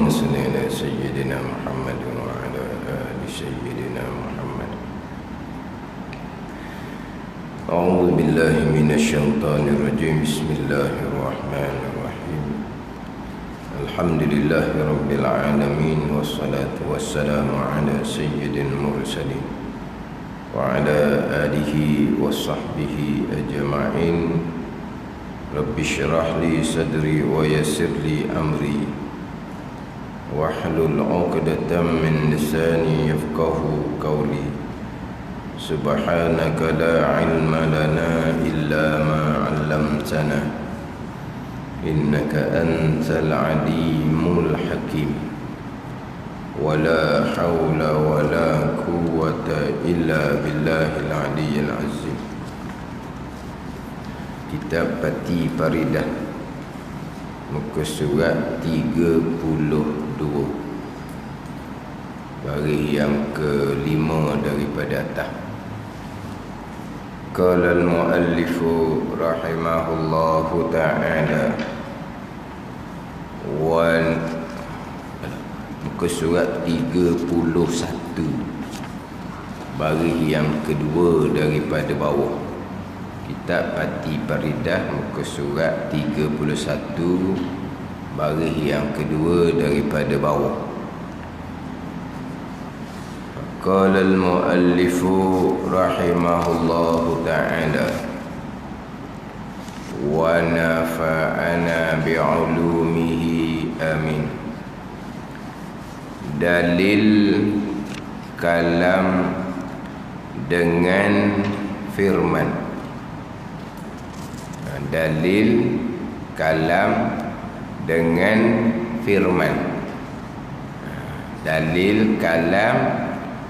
اللهم صل على سيدنا محمد وعلى آل سيدنا محمد. أعوذ بالله من الشيطان الرجيم. بسم الله الرحمن الرحيم. الحمد لله رب العالمين، والصلاة والسلام على سيد المرسلين وعلى آله وصحبه أجمعين. رب اشرح لي صدري ويسر لي أمري واحلل عقدة من لساني يفقه قولي. سبحانك لا علم لنا إلا ما علمتنا إنك أنت العليم الحكيم. ولا حول ولا قوة إلا بالله العلي العظيم. Kitab Pati Faridah, muka surat 32, baris yang kelima daripada atas. Qala al-muallifu rahimahullahu ta'ala, muka surat 31, baris yang kedua daripada bawah. Kitab Pati Faridah, muka surat 31, baris yang kedua daripada bawah. Qala al-muallifu rahimahullahu ta'ala, wa nafa'ana bi'ulumihi amin. Dalil kalam dengan firman. Dalil kalam dengan firman. Dalil kalam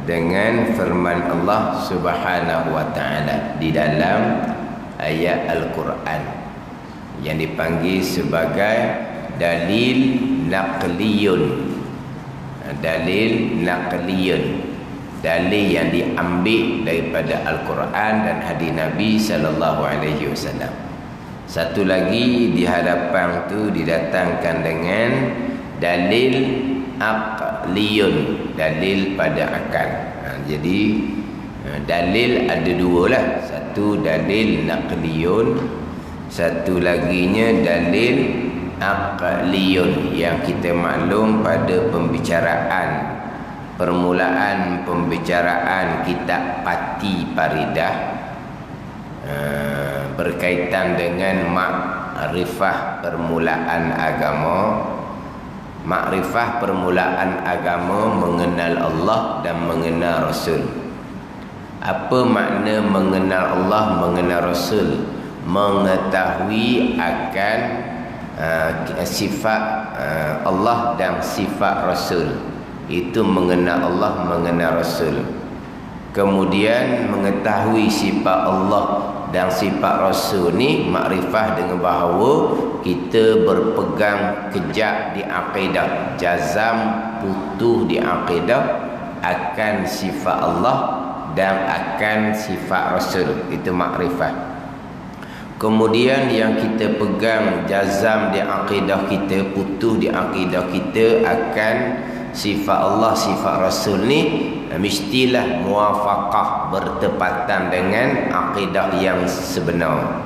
dengan firman Allah Subhanahu wa ta'ala di dalam ayat Al-Quran yang dipanggil sebagai dalil naqliyun. Dalil naqliyun, dalil yang diambil daripada Al-Quran dan hadis Nabi sallallahu alaihi wasallam. Satu lagi di hadapan tu didatangkan dengan dalil aqliyun, dalil pada akal. Jadi dalil ada dua lah. Satu dalil naqliyun, satu laginya dalil aqliyun, yang kita maklum pada permulaan pembicaraan kitab Pati Faridah berkaitan dengan makrifah permulaan agama. Makrifah permulaan agama mengenal Allah dan mengenal Rasul. Apa makna mengenal Allah, mengenal Rasul? Mengetahui akan sifat Allah dan sifat Rasul. Itu mengenal Allah, mengenal Rasul. Kemudian mengetahui sifat Allah dan sifat Rasul ni makrifah dengan bahawa kita berpegang kejak di akidah, jazam putuh di akidah akan sifat Allah dan akan sifat Rasul. Itu makrifah. Kemudian yang kita pegang jazam di akidah kita, putuh di akidah kita akan sifat Allah, sifat Rasul ni mestilah muwafaqah, bertepatan dengan akidah yang sebenar.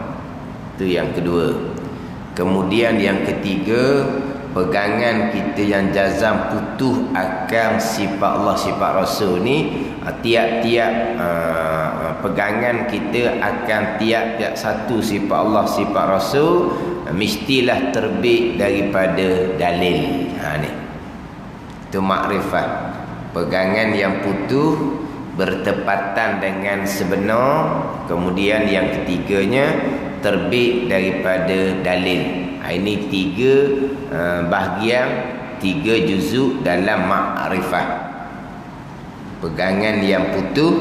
Itu yang kedua. Kemudian yang ketiga, pegangan kita yang jazam putuh akan sifat Allah, sifat Rasul ni, tiap-tiap pegangan kita akan tiap-tiap satu sifat Allah, sifat Rasul mestilah terbit daripada dalil. Ni itu makrifah. Pegangan yang putuh bertepatan dengan sebenar. Kemudian yang ketiganya terbit daripada dalil. Ini tiga bahagian, tiga juzuk dalam makrifah. Pegangan yang putuh,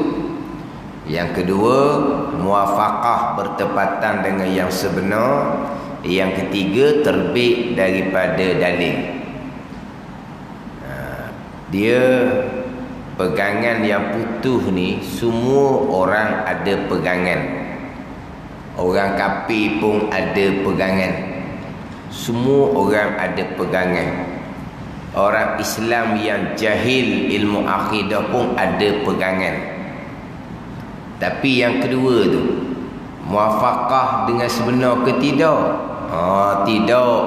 yang kedua muwafaqah, bertepatan dengan yang sebenar, yang ketiga terbit daripada dalil. Dia pegangan yang putuh ni semua orang ada pegangan. Orang kafir pun ada pegangan. Semua orang ada pegangan. orang Islam yang jahil ilmu akidah pun ada pegangan. Tapi yang kedua tu, muafakah dengan sebenar ke tidak? Tidak.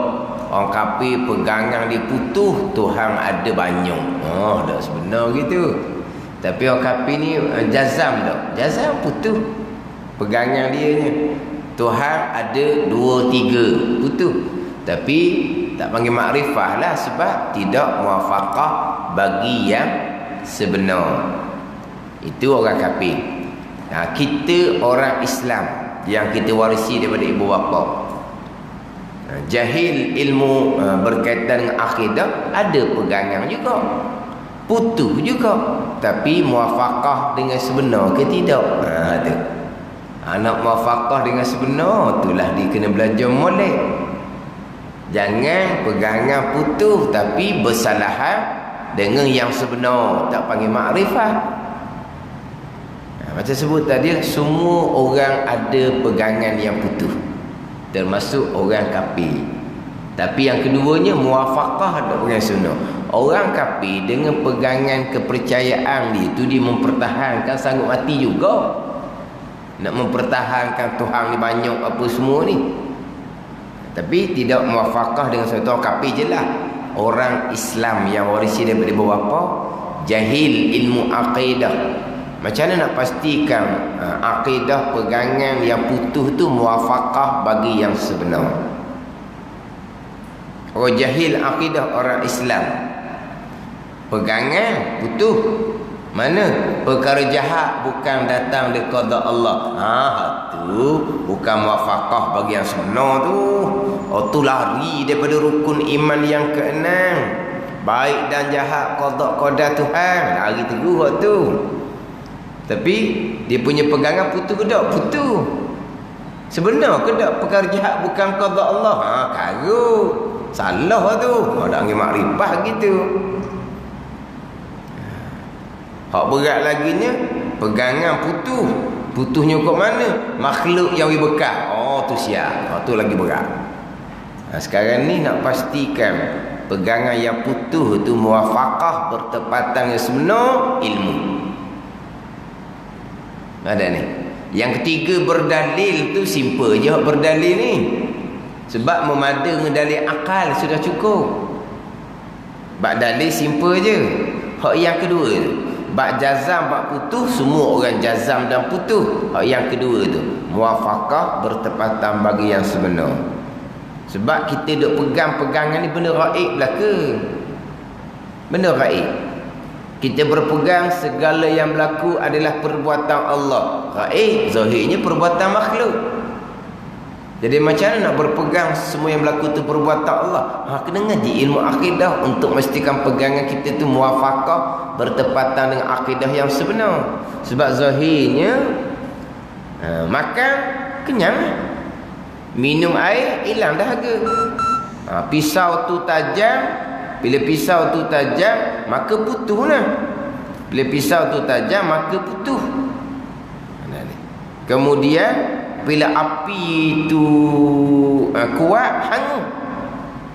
Orang kafir pegangan dia putus, Tuhan ada banyak. Tak sebenar gitu. Tapi orang kafir ni jazam tak? Jazam putus. Pegangan dia ni, Tuhan ada 2, 3, putus. Tapi tak panggil makrifah lah, sebab tidak muafakah bagi yang sebenar. Itu orang kafir. Kita orang Islam yang kita warisi daripada ibu bapa, jahil ilmu berkaitan dengan akidah, ada pegangan juga, putus juga. Tapi muafakah dengan sebenar ke tidak? Tu. Nak muafakah dengan sebenar, itulah dia kena belajar molek. Jangan pegangan putus tapi bersalahan dengan yang sebenar, tak panggil makrifah. Macam sebut tadi, semua orang ada pegangan yang putus, termasuk orang kafir. Tapi yang keduanya muafakah ada pegangan sunnah. Orang kafir dengan pegangan kepercayaan dia tu, dia mempertahankan, sanggup mati juga nak mempertahankan Tuhan ni banyak apa semua ni. Tapi tidak muafakah dengan suatu orang kafir je lah. Orang Islam yang warisi daripada ibu bapa, jahil ilmu akidah. Macam mana nak pastikan akidah pegangan yang putus tu muafakah bagi yang sebenar? Orang jahil akidah orang Islam, pegangan putus. Mana perkara jahat bukan datang dari qada Allah. Tu bukan muafakah bagi yang sebenar tu. Tu lari daripada rukun iman yang ke-6. Baik dan jahat qada Tuhan, lari terus tu. Tapi dia punya pegangan putus ke tak? Putus. Sebenar ke tak perkara jahat bukan qada Allah? Karut. Salah tu. Ada angin makrifah gitu. Hak berat laginya, pegangan putus. Putusnya kat mana? Makhluk yang bekas. Tu siap. Tu lagi berat. Sekarang ni nak pastikan pegangan yang putus tu muafakah bertepatan yang sebenar ilmu. Ada ni. Yang ketiga berdalil tu simple je hak berdalil ni. Sebab memada dengan dalil akal sudah cukup. Bab dalil simple je. Hak yang kedua tu, bab jazam, bab putus, semua orang jazam dan putus. Hak yang kedua tu, muafakah bertepatan bagi yang sebenar. Sebab kita duk pegang-pegangan ni benda raib belaka. Benda raib. Kita berpegang segala yang berlaku adalah perbuatan Allah. Raib, zahirnya perbuatan makhluk. Jadi macam mana nak berpegang semua yang berlaku tu perbuatan Allah? Kena ngaji ilmu akidah untuk memastikan pegangan kita tu muafakah bertepatan dengan akidah yang sebenar. Sebab zahirnya makan kenyang, minum air hilang dahaga. Pisau tu tajam, bila pisau tu tajam maka putus lah. Bila pisau tu tajam maka putus. Kemudian bila api tu kuat, hangus.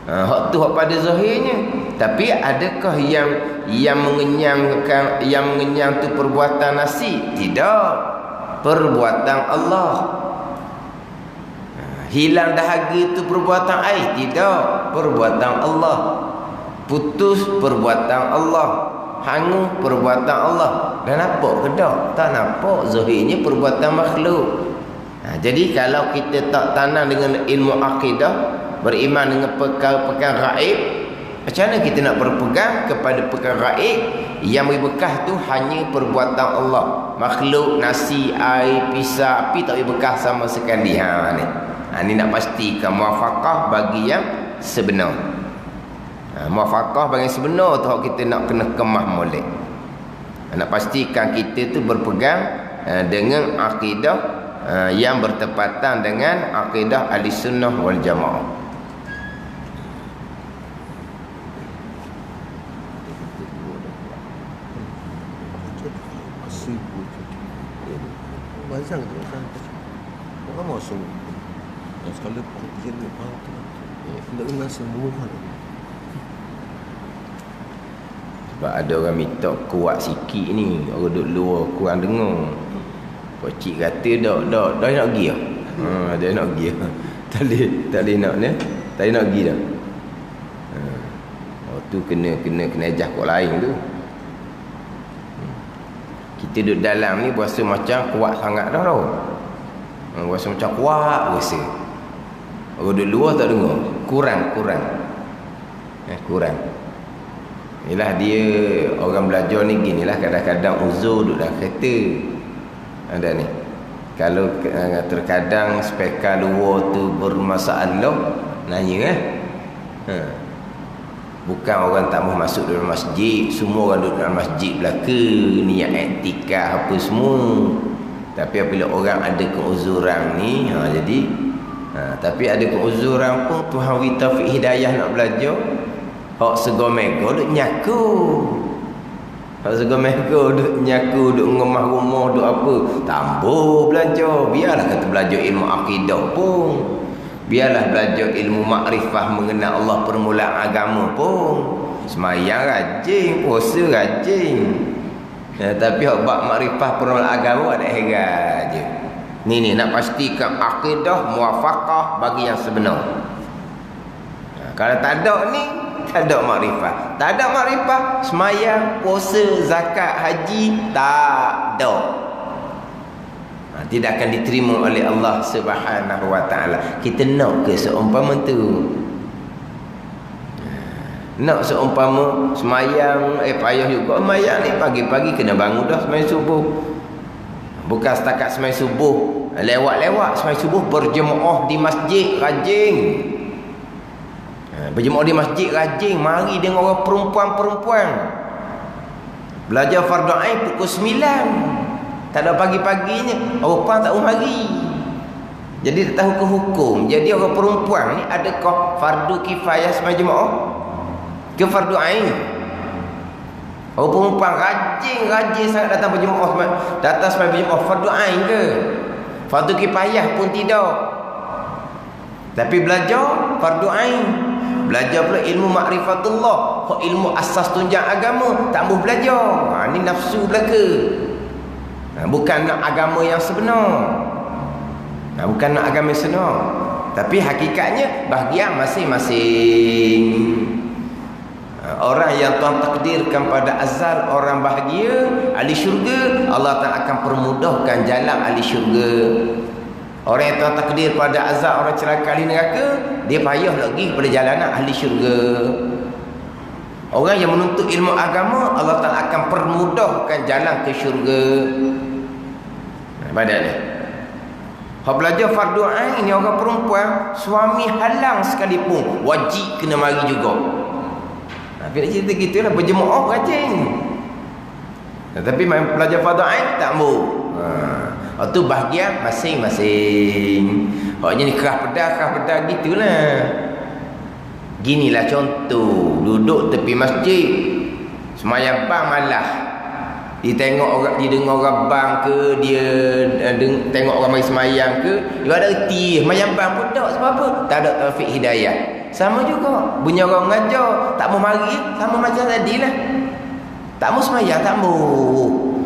Hak tu hak pada zahirnya. Tapi adakah yang mengenyang tu perbuatan nasi? Tidak. Perbuatan Allah. Hilang dahaga tu perbuatan air? Tidak. Perbuatan Allah. Putus perbuatan Allah. Hangus perbuatan Allah. Dan nampak ke tak? Tak nampak. Zahirnya perbuatan makhluk. Jadi kalau kita tak tanam dengan ilmu akidah, beriman dengan perkara-perkara gaib, macam mana kita nak berpegang kepada perkara gaib yang berbekas tu hanya perbuatan Allah? Makhluk, nasi, air, pisau, api tak berbekas sama sekali. Ni nak pastikan muafakah bagi yang sebenar. Muafakah bagi yang sebenar tu kita nak kena kemah molek. Nak pastikan kita tu berpegang dengan akidah yang bertepatan dengan akidah Ahlussunnah wal Jamaah. Bazang tu orang masuk. Sekali pun dia lepas tu. Tidak ingat semua hal. Sebab ada orang minta kuat sikit ni, orang duduk luar kurang dengar. Pakcik kata dah nak pergi dah. Dia nak pergi. Tak boleh nak ni. Tak boleh nak pergi dah. Tu kena ajak kau lain tu. Kita duduk dalam ni berasa macam kuat sangat dah tau. Berasa macam kuat berasa. Orang duduk luar tak dengar. Kurang. Inilah dia orang belajar ni ginilah, kadang-kadang uzur duduk dalam kereta. Ada ni. Kalau terkadang speaker luar tu bermasalah, nanya bukan orang tak mahu masuk dalam masjid, semua orang duduk dalam masjid belaka, niat iktikaf apa semua. Tapi apabila orang ada keuzuran ni, jadi tapi ada keuzuran pun Tuhan beri taufik hidayah nak belajar. Hak segomego duk nyaku. Hak segomego duk nyaku, duk ngemah rumah, duk apa? Tambah belajar. Biarlah kata belajar ilmu akidah pun. Biarlah belajar ilmu makrifah mengenal Allah, permulaan agama pun. Semayang rajin, puasa rajin. Tapi hak bab makrifah permulaan agama ada heran je. Ni nak pastikan akidah muwafaqah bagi yang sebenar. Kalau tak ada ni, tak ada makrifah. Tak ada makrifah, semayang, puasa, zakat, haji tak ada. Tidak akan diterima oleh Allah Subhanahu wa taala. Kita nak ke seumpama tu? Nak seumpama semayang payah juga semayang ni, pagi-pagi kena bangun dah semayang subuh. Bukan setakat semayang subuh lewat-lewat, semayang subuh berjemaah di masjid rajin. Berjemaah di masjid rajin, mari dengan orang perempuan-perempuan. Belajar fardu ain pukul 9. Tak ada pagi-paginya, orang perempuan tak mari. Jadi tak tahu ke hukum. Jadi orang perempuan ni adakah fardu kifayah semayang jemaah ke fardu ain? Orang perempuan rajin sangat datang berjemaah, datang semayang berjemaah fardu ain ke? Fardu kifayah pun tidak. Tapi belajar fardu ain. Belajar pula ilmu makrifatullah, ilmu asas tunjang agama, tak mahu belajar. Ni nafsu belaka. Bukan nak agama yang sebenar. Bukan nak agama yang sebenar. Tapi hakikatnya bahagian masing-masing. Orang yang Tuhan takdirkan pada azal orang bahagia, ahli syurga, Allah Ta'ala akan permudahkan jalan ahli syurga. Orang yang Tuhan takdir pada azab orang celaka ahli neraka, dia payah lagi pada jalanan ahli syurga. Orang yang menuntut ilmu agama, Allah Ta'ala akan permudahkan jalan ke syurga. Badan ni. Hak belajar fardu ain ni orang perempuan, suami halang sekalipun, wajib kena mari juga. Bila cerita gitulah, berjemaah rajin. Tapi belajar fardu ain tak mau. Itu bahagian masing-masing. Haknya ni kerah pedah gitulah. Ginilah contoh, duduk tepi masjid, semayang bang malah. Dia tengok orang, dia dengar orang bang ke, dia tengok orang mari semayang ke, dia ada reti semayang bang pun tak, sebab apa? Tak ada taufik hidayah. Sama juga bunyi orang mengajar, tak mau mari, sama macam tadilah. Tak mau semayang, tak mau.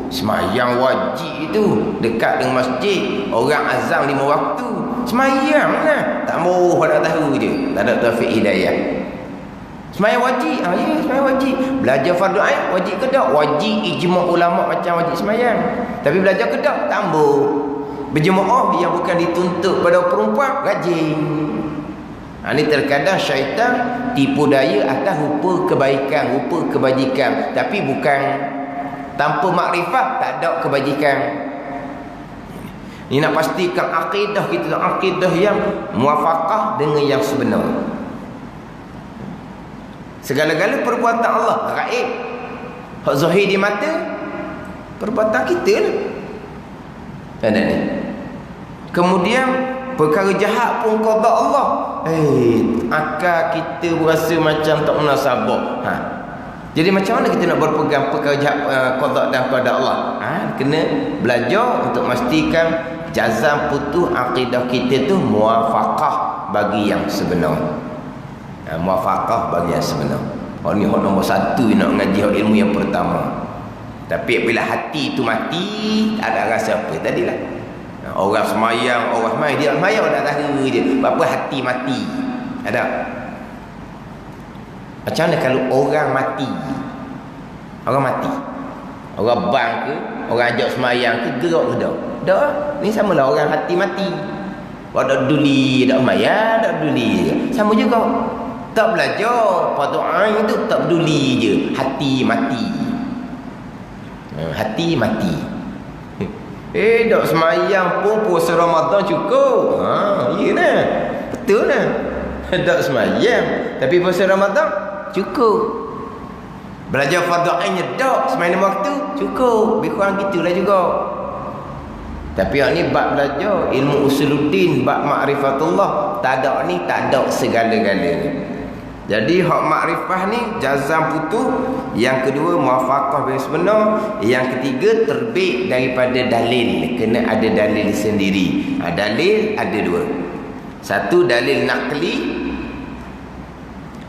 Semayang wajib itu dekat dengan masjid, orang azan 5 waktu, semayang lah. Tak mau pada tahu je, tak ada taufik hidayah. Semayang wajib, ya semayang wajib. Belajar fardu ain wajib ke tak? Wajib ijma' ulama macam wajib semayang. Tapi belajar ke tak? Tak mau. Berjemaah yang bukan dituntut pada perempuan rajin. Ini terkadang syaitan tipu daya atas rupa kebaikan, rupa kebajikan, tapi bukan tanpa makrifat tak ada kebajikan. Ini nak pastikan akidah kita, akidah yang muwafaqah dengan yang sebenar. Segala-gala perbuatan Allah gaib. Hak zahir di mata, perbuatan kita lah. Ada ni. Kemudian perkara jahat pun qada Allah. Akal kita berasa macam tak munasabah. Jadi macam mana kita nak berpegang perkara jahat qada dan qada Allah? Kena belajar untuk memastikan jazam putus akidah kita tu muwafaqah bagi yang sebenar. Muwafaqah bagi yang sebenar. Ni hak nombor satu nak ngaji hak ilmu yang pertama. Tapi bila hati tu mati, ada rasa apa tadilah. Orang semayang, orang semayang, dia semayang dah tahu je. Apa hati mati. Ada. Macam mana kalau orang mati? Orang mati. Orang bang ke, orang ajak semayang ke, gerak ke dah? Dah. Ni samalah orang hati mati. Orang tak peduli, tak semayang, tak peduli. Sama juga. Tak belajar, pada ain tu tak peduli je. Hati mati. Hati mati. Tak semayang pun puasa Ramadan cukup. Iyalah. Betul lah. Tak semayang tapi puasa Ramadan cukup. Belajar fardu ain tak sembahyang waktu cukup. Lebih kurang gitulah juga. Tapi yang ni bab belajar ilmu usuluddin, bab ma'rifatullah, tak ada ni, tak ada segala-galanya. Jadi hak makrifah ni jazam putus, yang kedua muafaqah bil sebenar, yang ketiga terbit daripada dalil, kena ada dalil sendiri. Dalil ada dua. Satu dalil naqli,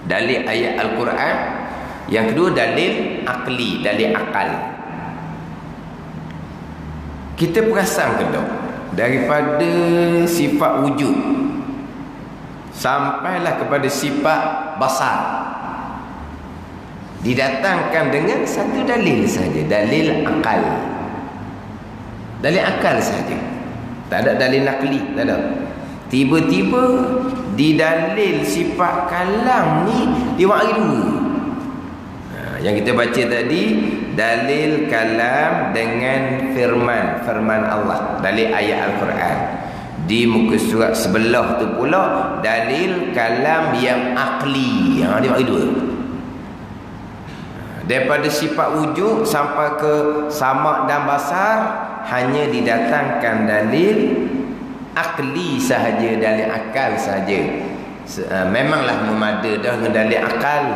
dalil ayat Al-Quran. Yang kedua dalil akli, dalil akal. Kita perasan ke tak daripada sifat wujud sampailah kepada sifat basar, didatangkan dengan satu dalil saja, dalil akal. Dalil akal saja, tak ada dalil nakli, tak ada. Tiba-tiba di dalil sifat kalam ni dia bagi dua. Yang kita baca tadi dalil kalam dengan firman Allah, dalil ayat Al-Quran. Di muka surat sebelah tu pula dalil kalam yang akli. Dia bagi dua. Daripada sifat wujud sampai ke samak dan basar hanya didatangkan dalil akli sahaja, dalil akal sahaja. Memanglah memada dah dengan dalil akal.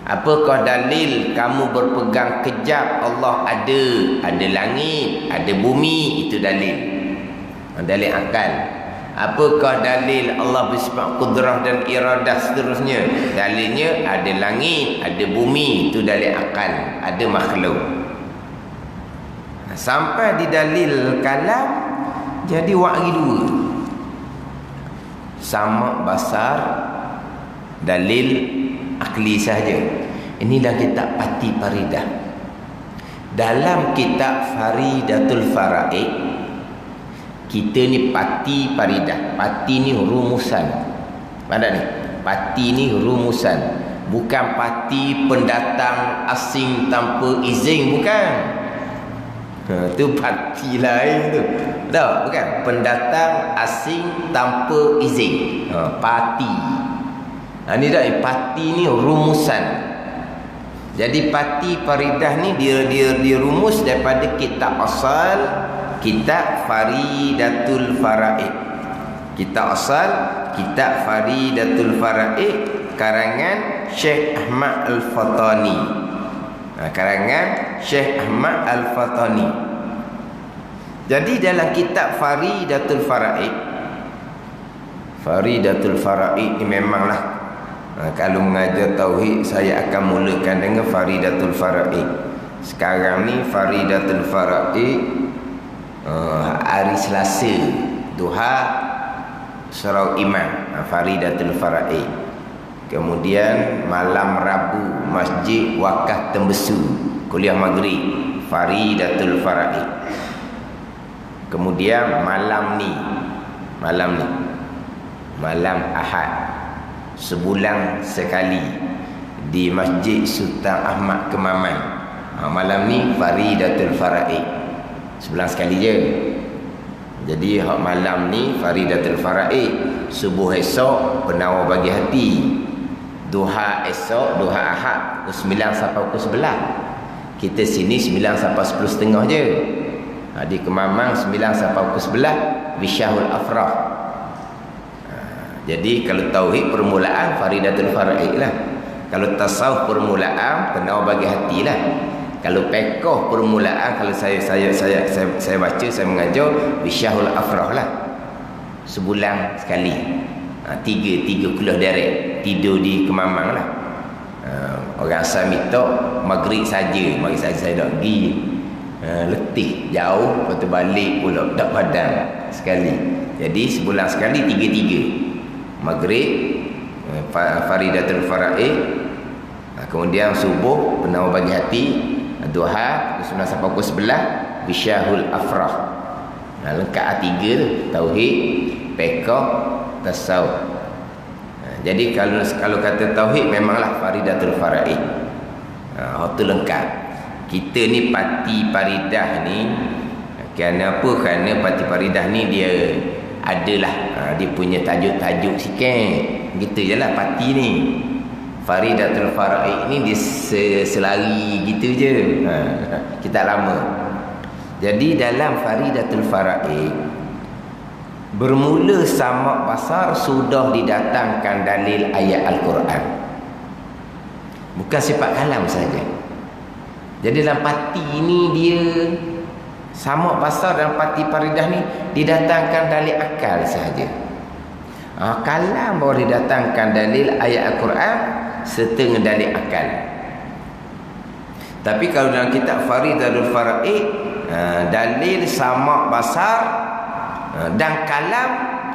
Apakah dalil kamu berpegang kejap Allah ada langit, ada bumi, itu dalil. Dalil akal. Apakah dalil Allah bersifat kudrah dan iradah seterusnya? Dalilnya ada langit, ada bumi, itu dalil akal, ada makhluk. Sampai di dalil kalam jadi wahyu dua. Sama basar, dalil akli sahaja. Inilah kitab Pati Faridah. Dalam kitab Faridatul Faraid, kita ni Pati Faridah. Pati ni rumusan. Mana ni? Pati ni rumusan. Bukan pati pendatang asing tanpa izin, bukan. Itu pati lain tu. Tak, bukan. Pendatang asing tanpa izin. Pati. Ini dah pati ni rumusan. Jadi Pati Faridah ni dia rumus daripada kitab asal, kitab Faridatul Faraid. Kitab asal, kitab Faridatul Faraid karangan Syekh Ahmad Al-Fatani. Karangan Syekh Ahmad Al-Fatani. Jadi dalam kitab Faridatul Faraid, Faridatul Faraid ni memanglah, kalau mengajar tauhid saya akan mulakan dengan Faridatul Faraid. Sekarang ni Faridatul Faraid hari Selasa duha surau imam, Faridatul Faraid. Kemudian malam Rabu Masjid Wakaf Tembesu kuliah maghrib, Faridatul Faraid. Kemudian malam Ahad sebulan sekali di Masjid Sultan Ahmad Kemaman. Malam ni Faridatul Faraid, sebulan sekali je. Jadi malam ni Faridatul Faraid. Subuh esok penawar bagi hati, duha esok, duha Ahad pukul 9 sampai pukul 11. Kita sini 9 sampai 10.30 je. Di Kemamang 9 sampai pukul 11 Wisyahul Afrah. Jadi kalau tauhid permulaan Faridatul Faraid lah. Kalau tasawuf permulaan penawar bagi hati lah. Kalau pekoh permulaan, kalau saya baca, saya mengajar Wisyahul Afrah lah. Sebulan sekali. Tiga kuliah direct tidur di Kemamang lah. Orang asal minta maghrib saja saya nak pergi. Letih jauh, lepas tu balik pula tak padam sekali. Jadi sebulan sekali 3-3. Maghrib, faridatul faraid, kemudian subuh penawar pagi hati, duha sunat sampai pukul 11, bisyahul afrah. Lengkap 3 tu, tauhid, fiqh, tasawuf. Jadi kalau kata tauhid memanglah faridatul faraid. Itu lengkap. Kita ni parti faridah ni kerana apa? Kerana parti faridah ni dia adalah dia punya tajuk-tajuk sikit. Gitu je lah parti ni. Faridatul faraid ni dia selari gitu je. Kita lama. Jadi dalam faridatul faraid, bermula samak basar sudah didatangkan dalil ayat Al-Quran. Bukan sifat kalam saja. Jadi dalam parti ni dia samak basar dalam parti faridah ni didatangkan dalil akal saja. Kalam baru didatangkan dalil ayat Al-Quran serta dalil akal. Tapi kalau dalam kitab Faridatul Faraid, dalil samak basar dan kalam,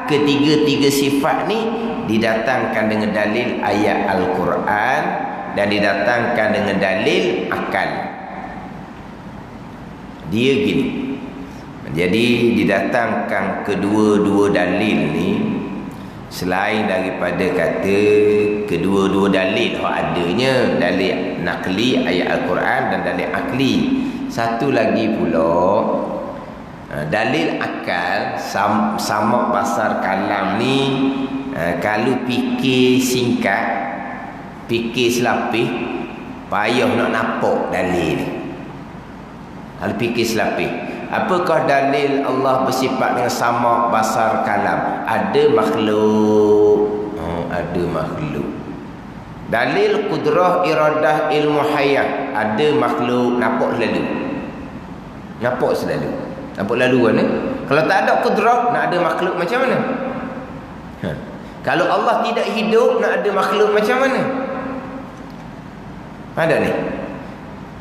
ketiga-tiga sifat ni didatangkan dengan dalil ayat Al-Quran dan didatangkan dengan dalil akal. Dia gini. Jadi didatangkan kedua-dua dalil ni, selain daripada kata kedua-dua dalil yang adanya, dalil nakli ayat Al-Quran dan dalil akli, satu lagi pula dalil akal, samak basar kalam ni, kalau fikir singkat, fikir selapih, payah nak nampak dalil ni. Kalau fikir selapih, apakah dalil Allah bersifat dengan samak basar kalam? Ada makhluk. Ada makhluk. Dalil kudrah iradah ilmu hayat, ada makhluk. Nampak selalu. Nampak selalu. Nampak lalu kan? Kalau tak ada kudrah, nak ada makhluk macam mana? Kalau Allah tidak hidup, nak ada makhluk macam mana? Ada ni.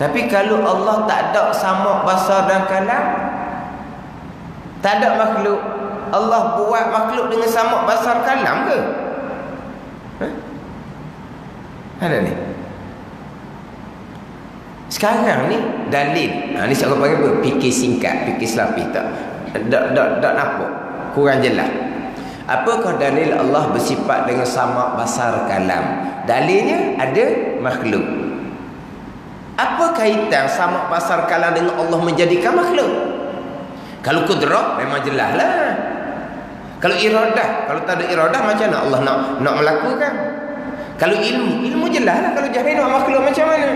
Tapi kalau Allah tak ada samak basar dan kalam, tak ada makhluk, Allah buat makhluk dengan samak basar kalam ke? Ada ni. Sekarang ni dalil. Ni saya panggil apa? Fikir singkat, fikir selapih, tak nampak, kurang jelas. Apakah dalil Allah bersifat dengan samak basar kalam? Dalilnya ada makhluk. Apa kaitan samak basar kalam dengan Allah menjadikan makhluk? Kalau kudrah memang jelas lah. Kalau iradah, kalau tak ada iradah macam mana Allah nak melakukan? Kalau ilmu jelas lah. Kalau jahil nak makhluk macam mana?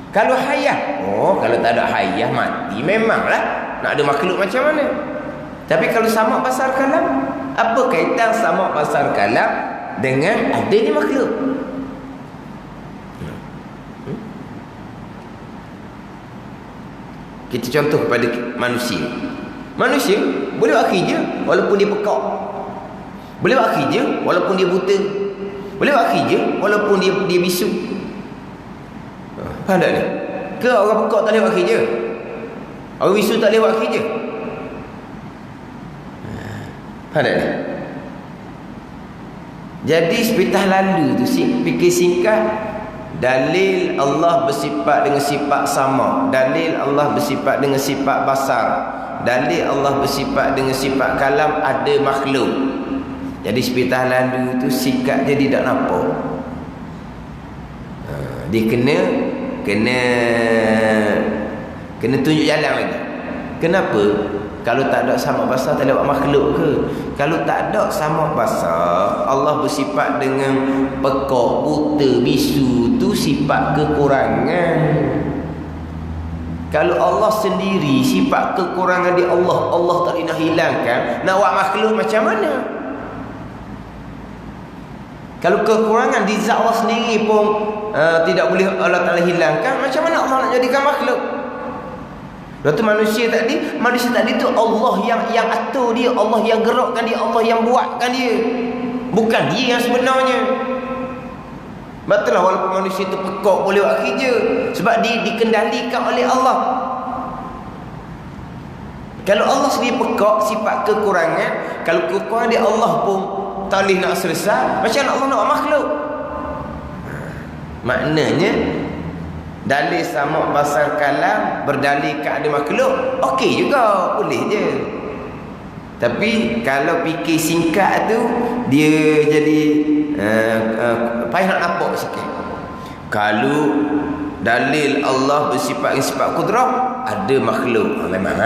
Kalau hayah, kalau tak ada hayah mati, memanglah nak ada makhluk macam mana? Tapi kalau samak basar kalam, apa kaitan samak basar kalam dengan adanya makhluk? Kita contoh kepada manusia. Manusia boleh buat kerja walaupun dia pekak. Boleh buat kerja walaupun dia buta. Boleh buat kerja walaupun dia bisu. Faham tak ni? Ke orang pekak tak boleh buat kerja? Orang bisu tak boleh buat kerja? Faham tak ni? Jadi sepitah lalu tu fikir singkat, dalil Allah bersifat dengan sifat sama, dalil Allah bersifat dengan sifat basar, dalil Allah bersifat dengan sifat kalam, ada makhluk. Jadi sepitah lalu tu sikap jadi tak nampak. Dia kena tunjuk jalan lagi. Kenapa? Kalau tak ada samak basar tak ada makhluk ke? Kalau tak ada samak basar, Allah bersifat dengan pekak, buta, bisu, tu sifat kekurangan. Kalau Allah sendiri sifat kekurangan di Allah tak nak hilangkan, nak buat makhluk macam mana? Kalau kekurangan di zat Allah sendiri pun tidak boleh Allah Ta'ala hilangkan, macam mana Allah nak jadikan makhluk? Lepas tu manusia tadi tu Allah yang atur dia, Allah yang gerakkan dia, Allah yang buatkan dia, bukan dia yang sebenarnya. Betul lah, walaupun manusia itu pekok boleh buat kerja, sebab dia dikendalikan oleh Allah. Kalau Allah sendiri pekok, sifat kekurangan, kalau kekurangan dia Allah pun tak boleh nak selesai, macam mana Allah nak buat makhluk? Maknanya dalil sama basar kalam berdalilkan ada makhluk, okey juga, boleh je. Tapi kalau fikir singkat tu dia jadi payah nak nampak sikit. Kalau dalil Allah bersifat kudrah, ada makhluk, memang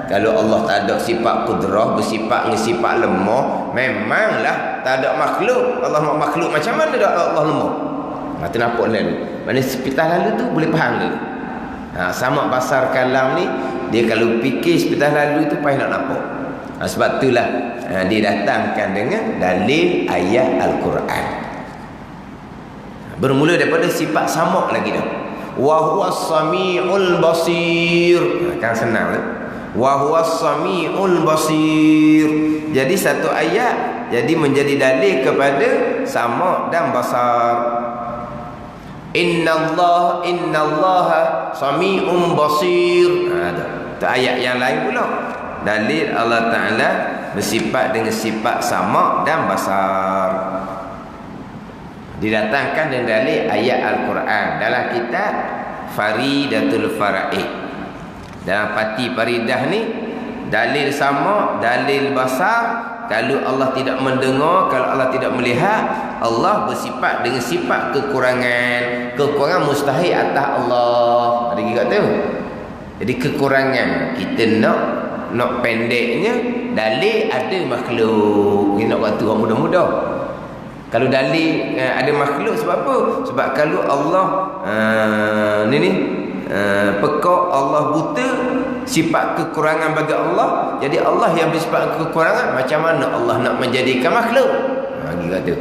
kalau Allah tak ada sifat kudrah, bersifat lemah, memanglah tak ada makhluk. Allah nak makhluk macam mana dah Allah lemah? Mata nampak lalu. Mana sepitah lalu tu boleh faham dulu. Sama basar kalam ni, dia kalau fikir sepitah lalu tu payah nak nampak. Sebab itulah dia datangkan dengan dalil ayat Al-Quran. Bermula daripada sifat sama lagi dah. Wa huwas samiul basir. Kan senang tu. Wa huwas samiul basir. Jadi satu ayat jadi menjadi dalil kepada sama dan basar. Innallaha sami'un basir. Itu ayat yang lain pula. Dalil Allah Ta'ala bersifat dengan sifat sama dan basar. Didatangkan dengan dalil ayat Al-Quran dalam kitab Faridatul Fara'id. Dalam pati Faridah ni, dalil sama, dalil basar. Kalau Allah tidak mendengar, kalau Allah tidak melihat, Allah bersifat dengan sifat kekurangan. Kekurangan mustahil atas Allah. Ada juga tu. Jadi kekurangan kita nak pendeknya, dalil ada makhluk. Kita nak waktu orang mudah-mudah. Kalau dalil ada makhluk sebab apa? Sebab kalau Allah pekak, Allah buta, sifat kekurangan bagi Allah, jadi Allah yang bersifat kekurangan, macam mana Allah nak menjadikan makhluk? Gitu.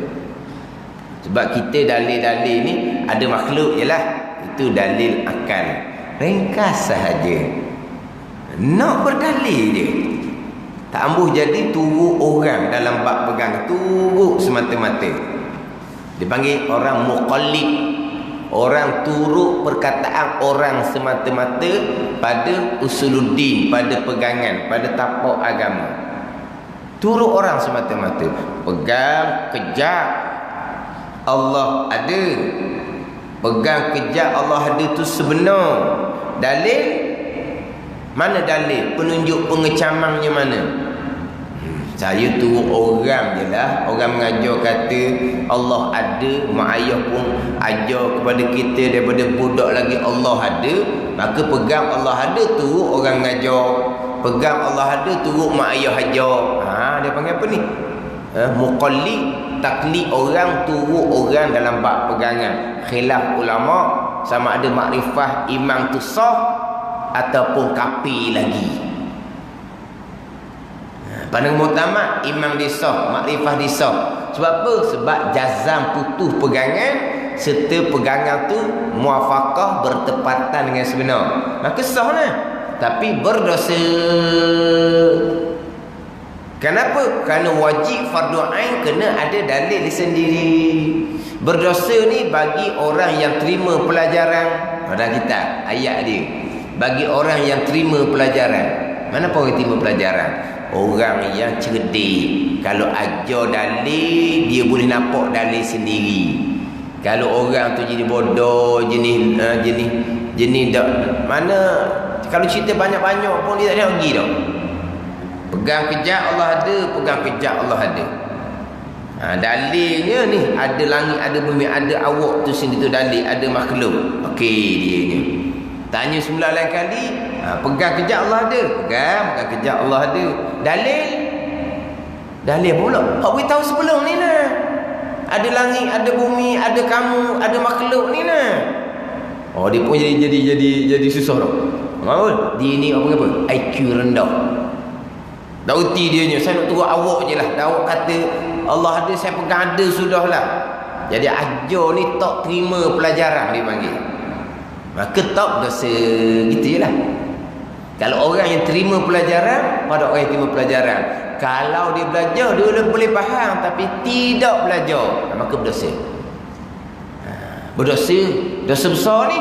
Sebab kita dalil-dalil ni ada makhluk je lah. Itu dalil akal, ringkas sahaja, nak berdalil je. Tak ambuh jadi turut orang dalam bab pegang, turut semata-mata. Dipanggil orang muqallid, orang turut perkataan orang semata-mata pada usuluddin, pada pegangan, pada tapak agama. Turut orang semata-mata, pegang kejap Allah ada, pegang kejap Allah ada tu sebenar. Dalil mana? Dalil penunjuk pengecamannya mana? Saya turut orang je lah. Orang mengajar kata Allah ada, mak ayah pun ajar kepada kita daripada budak lagi Allah ada. Maka pegang Allah ada, turut orang mengajar. Pegang Allah ada, turut mak ayah ajar. Dia panggil apa ni? Muqallid, taklid orang, turut orang dalam bab pegangan. Khilaf ulama sama ada makrifah imam tu sah ataupun kafir lagi. Pada muktamad imam disah, makrifah disah. Sebab apa? Sebab jazam putus pegangan serta pegangan tu muafakah, bertepatan dengan sebenar. Maka sah lah. Tapi berdosa. Kenapa? Kerana wajib fardu ain kena ada dalil sendiri. Berdosa ni bagi orang yang terima pelajaran. Pada kita ayat dia, bagi orang yang terima pelajaran. Mana pun orang terima pelajaran? Orang yang cerdik. Kalau ajar dalil, dia boleh nampak dalil sendiri. Kalau orang tu jadi bodoh, jenis dak mana, kalau cerita banyak-banyak pun dia tak nak pergi dah. Pegang kejap Allah ada, pegang kejap Allah ada. Dalilnya ni ada langit, ada bumi, ada awak tu sendiri tu dalil, ada makhluk. Okey dia ni. Tanya semula lain kali, pegang kejap Allah ada, pegang kejap Allah ada. Dalil pula. Hak beritahu sebelum ni nah. Ada langit, ada bumi, ada kamu, ada makhluk ni nah. Dia pun jadi susah dah. Maul, dia ni apa? IQ rendah. Dah uti dia ni, saya nak turut awak je lah. Dah awak kata Allah ada, saya pegang ada sudahlah. Jadi ajar ni tak terima pelajaran dia panggil. Maka tak dosa, gitu je lah. Kalau orang yang terima pelajaran, pada orang yang terima pelajaran. Kalau dia belajar, dia boleh faham, tapi tidak belajar, maka berdosa. Berdosa, dosa besar ni.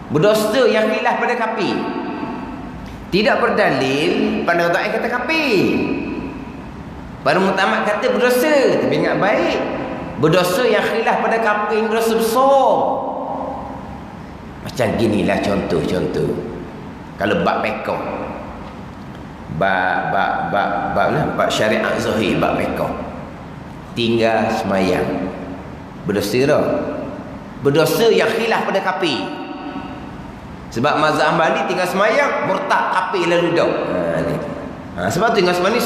Berdosa yang khilaf pada kafir. Tidak berdalil, pada tak kata kafir. Para mutamak kata berdosa, tapi ingat baik. Berdosa yang khilaf pada kafir ni dosa besar. Macam ginilah contoh-contoh. Kalau bab pekong. Bab syariat zahir, bab pekong. Tinggal semayang. Berdosa dah. Berdosa yang khilaf pada kafir. Sebab mazhab Hambali tinggal semayang murtad kafir lalu dah. Sebab tinggal semayang ni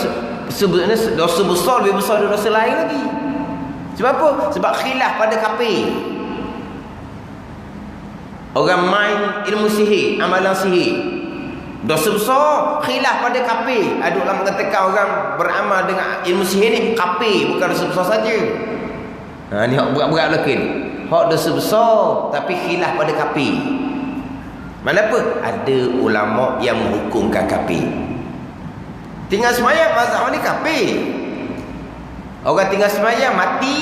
sebenarnya dosa besar, lebih besar dari dosa lain lagi. Sebab apa? Sebab khilaf pada kafir. Orang main ilmu sihir, amalan sihir, dosa besar, khilaf pada kafir. Ada ulama mengatakan orang beramal dengan ilmu sihir ni kafir, bukan dosa besar saja. Ni hak berat-berat belaka ni. Hak dosa besar tapi khilaf pada kafir. Mana apa? Ada ulama yang menghukumkan kafir. Tinggal semayang mazhab ni kafir. Orang tinggal semayang mati,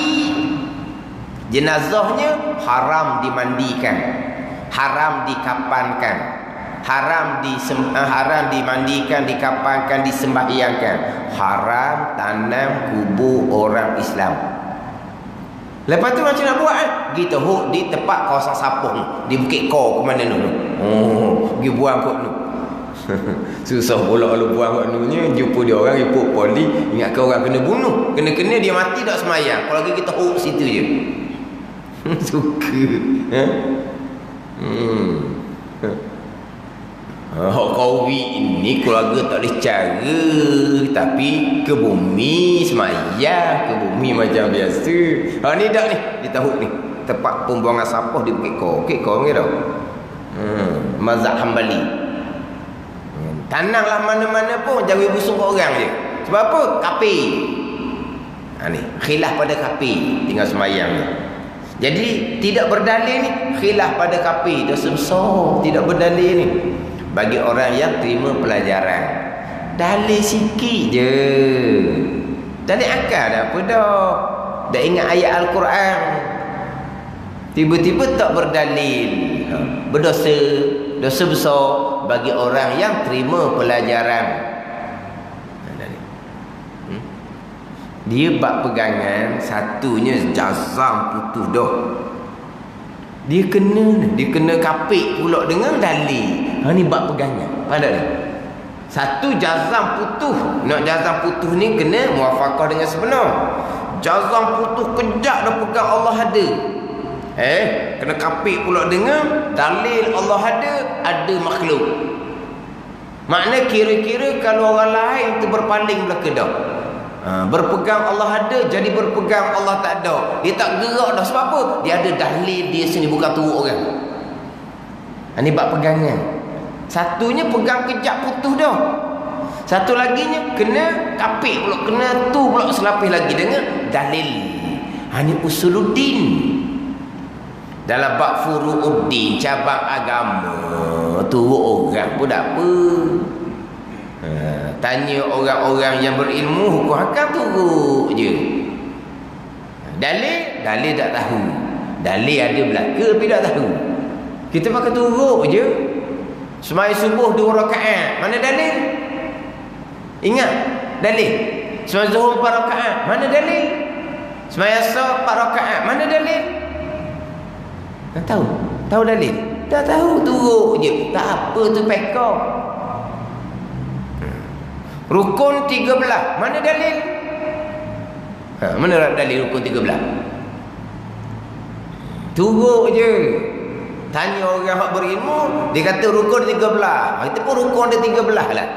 jenazahnya haram dimandikan, haram dikapankan, haram dimandikan, dikapankan, disembahyangkan, haram tanam kubur orang Islam. Lepas tu macam nak buat kan? Kita huk di tempat kawasan Sapong, di Bukit Kor ke mana tu? Pergi buang kot tu. Susah pula kalau buang kat dunia, jumpa dia orang report poli, ingatkan orang kena bunuh, kena dia mati tak semayang. Kalau lagi kita hook situ je. Suka. Hak kawi ini keluarga tak boleh cara, tapi ke bumi semayang, ke bumi macam biasa. Ni dak ni, kita hook ni. Tempat pembuangan sampah di Bukit Kor. Bukit Kor ni tau. Mazhab Hambali. Tananglah mana-mana pun jawi busung kat orang je. Sebab apa? Kafir. Ni khilaf pada kafir, tinggal semayang ni. Jadi tidak berdalil ni khilaf pada kafir, dosa besar, tidak berdalil ni. Bagi orang yang terima pelajaran, dalil sikit je. Dalil akal dah apa dah. Dah ingat ayat Al-Quran, tiba-tiba tak berdalil, berdosa, dosa besar bagi orang yang terima pelajaran. Dia bab pegangan, satunya jazam putus dah. Dia kena kapik pula dengan dalil. Ni bab pegangan. Faham tak? Satu jazam putus. Nak jazam putus ni kena muafakah dengan sebenar. Jazam putus kejap dah pegang Allah ada. Kena kapik pula dengan dalil Allah ada makhluk. Makna kira-kira kalau orang lain tu berpaling belaka dah. Berpegang Allah ada, jadi berpegang Allah tak ada. Dia tak gerak dah. Sebab apa? Dia ada dalil dia sini, bukan turut orang. Ini bab pegangan. Satunya pegang kejap putus dah. Satu laginya kena kapik pula, kena tu pula selapis lagi dengan dalil. Ini usuluddin. Dalam bab furu'uddin, cabang agama, turut orang pun tak apa. Tanya orang-orang yang berilmu hukum hakam turut je. Dalil tak tahu. Dalil ada belaka tapi tak tahu. Kita pakai turut je. Sembahyang subuh 2 rakaat, mana dalil? Ingat dalil. Sembahyang zuhur 4 rakaat, mana dalil? Sembahyang asar 4 rakaat, mana dalil? Tak tahu. Tahu dalil? Tak tahu, turut je. Tak apa tu pekor. Rukun 13, mana dalil? Mana dalil rukun 13? Turut je. Tanya orang yang berilmu, dia kata rukun 13. Itu pun rukun dia 13 lah.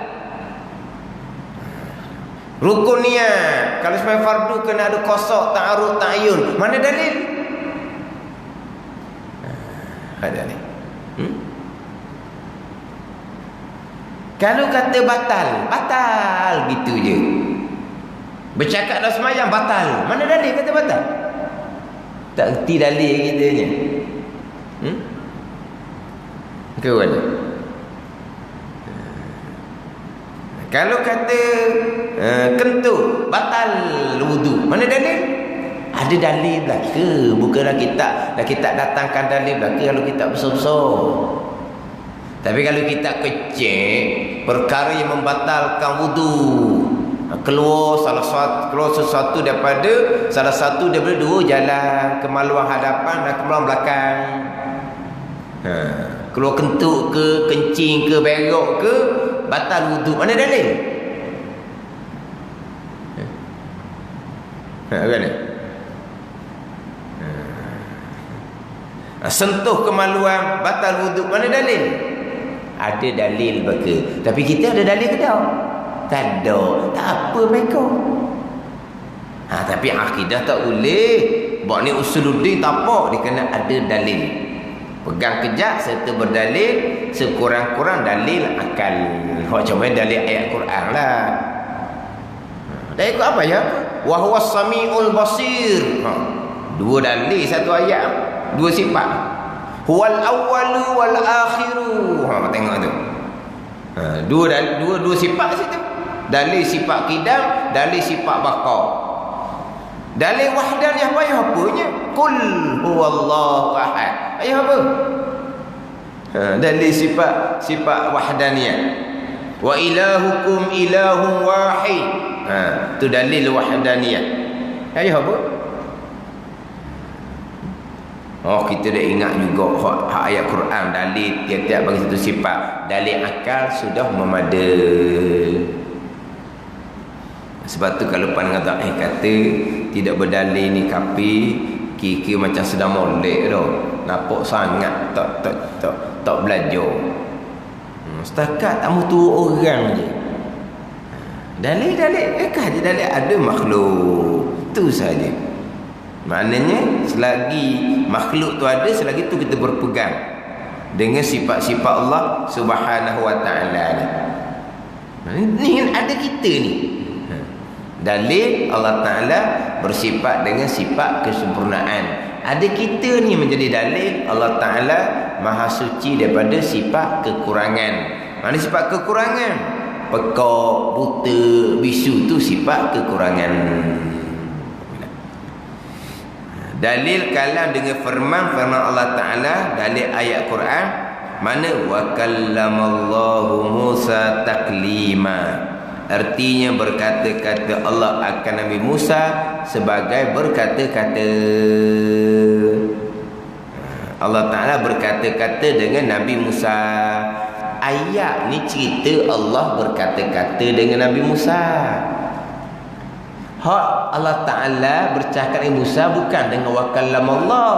Rukun niat, kalau sembahyang fardu kena ada qasa, ta'arud, ta'ayun. Mana dalil? Ada ni. Kalau kata batal gitu je. Bercakap dalam semayang batal. Mana dalil kata batal? Tak erti dalil kita ni. Kawan. Kalau kata kentut batal wudu. Mana dalil? Ada dalil belaka. Bukanlah kita datangkan dalil belaka kalau kita besar-besar. Tapi kalau kita kecil, perkara yang membatalkan wudu, keluar sesuatu daripada salah satu daripada dua jalan, kemaluan hadapan dan kemaluan belakang. Keluar kentut ke, kencing ke, berok ke, batal wudu. Mana dalil? Kan? Sentuh kemaluan batal wudu. Mana dalil? Ada dalil belaka. Tapi kita ada dalil ke tak? Tak ada. Tak apa mereka. Tapi akidah tak boleh. Buat ni usuluddin tak apa. Dia kena ada dalil. Pegang kejap serta berdalil. Sekurang-kurang dalil akal. Macam mana dalil ayat Quran lah. Dalil apa ya? Wa huwa samiul basir. Dua dalil satu ayat. Dua sifat. Huwal awwalu wal akhiru. Tengok tu. Dua sifat situ. Dalil sifat qidam, dalil sifat baqa. Dalil wahdaniyah payah apanya? Qul huwallahu ahad. Payah apa? Dalil sifat wahdaniyah. Wa ilahukum ilahun wahid. Tu dalil wahdaniyah. Payah apa? Kita dah ingat juga hak ayat Quran dalil tiap-tiap bagi satu sifat. Dalil akal sudah memada. Sebab tu kalau pandang kata tidak berdalil ni kafir, kira macam sedang molek tu. Nampak sangat tak belajar. Setakat tak mutu orang je. Dalil je dalil ada makhluk. Tu saja. Maknanya selagi makhluk tu ada, selagi tu kita berpegang dengan sifat-sifat Allah Subhanahu wa taala ni. Ni ada kita ni. Dalil Allah Taala bersifat dengan sifat kesempurnaan. Ada kita ni menjadi dalil Allah Taala Maha suci daripada sifat kekurangan. Mana sifat kekurangan? Pekak, buta, bisu tu sifat kekurangan. Dalil kalam dengan firman Allah Ta'ala, dalil ayat Quran mana wa kallamallahu Musa taklima, artinya berkata-kata Allah akan Nabi Musa sebagai berkata-kata. Allah Ta'ala berkata-kata dengan Nabi Musa. Ayat ni cerita Allah berkata-kata dengan Nabi Musa. Hak Allah Ta'ala bercakap dengan Musa bukan dengan wa kallamallah.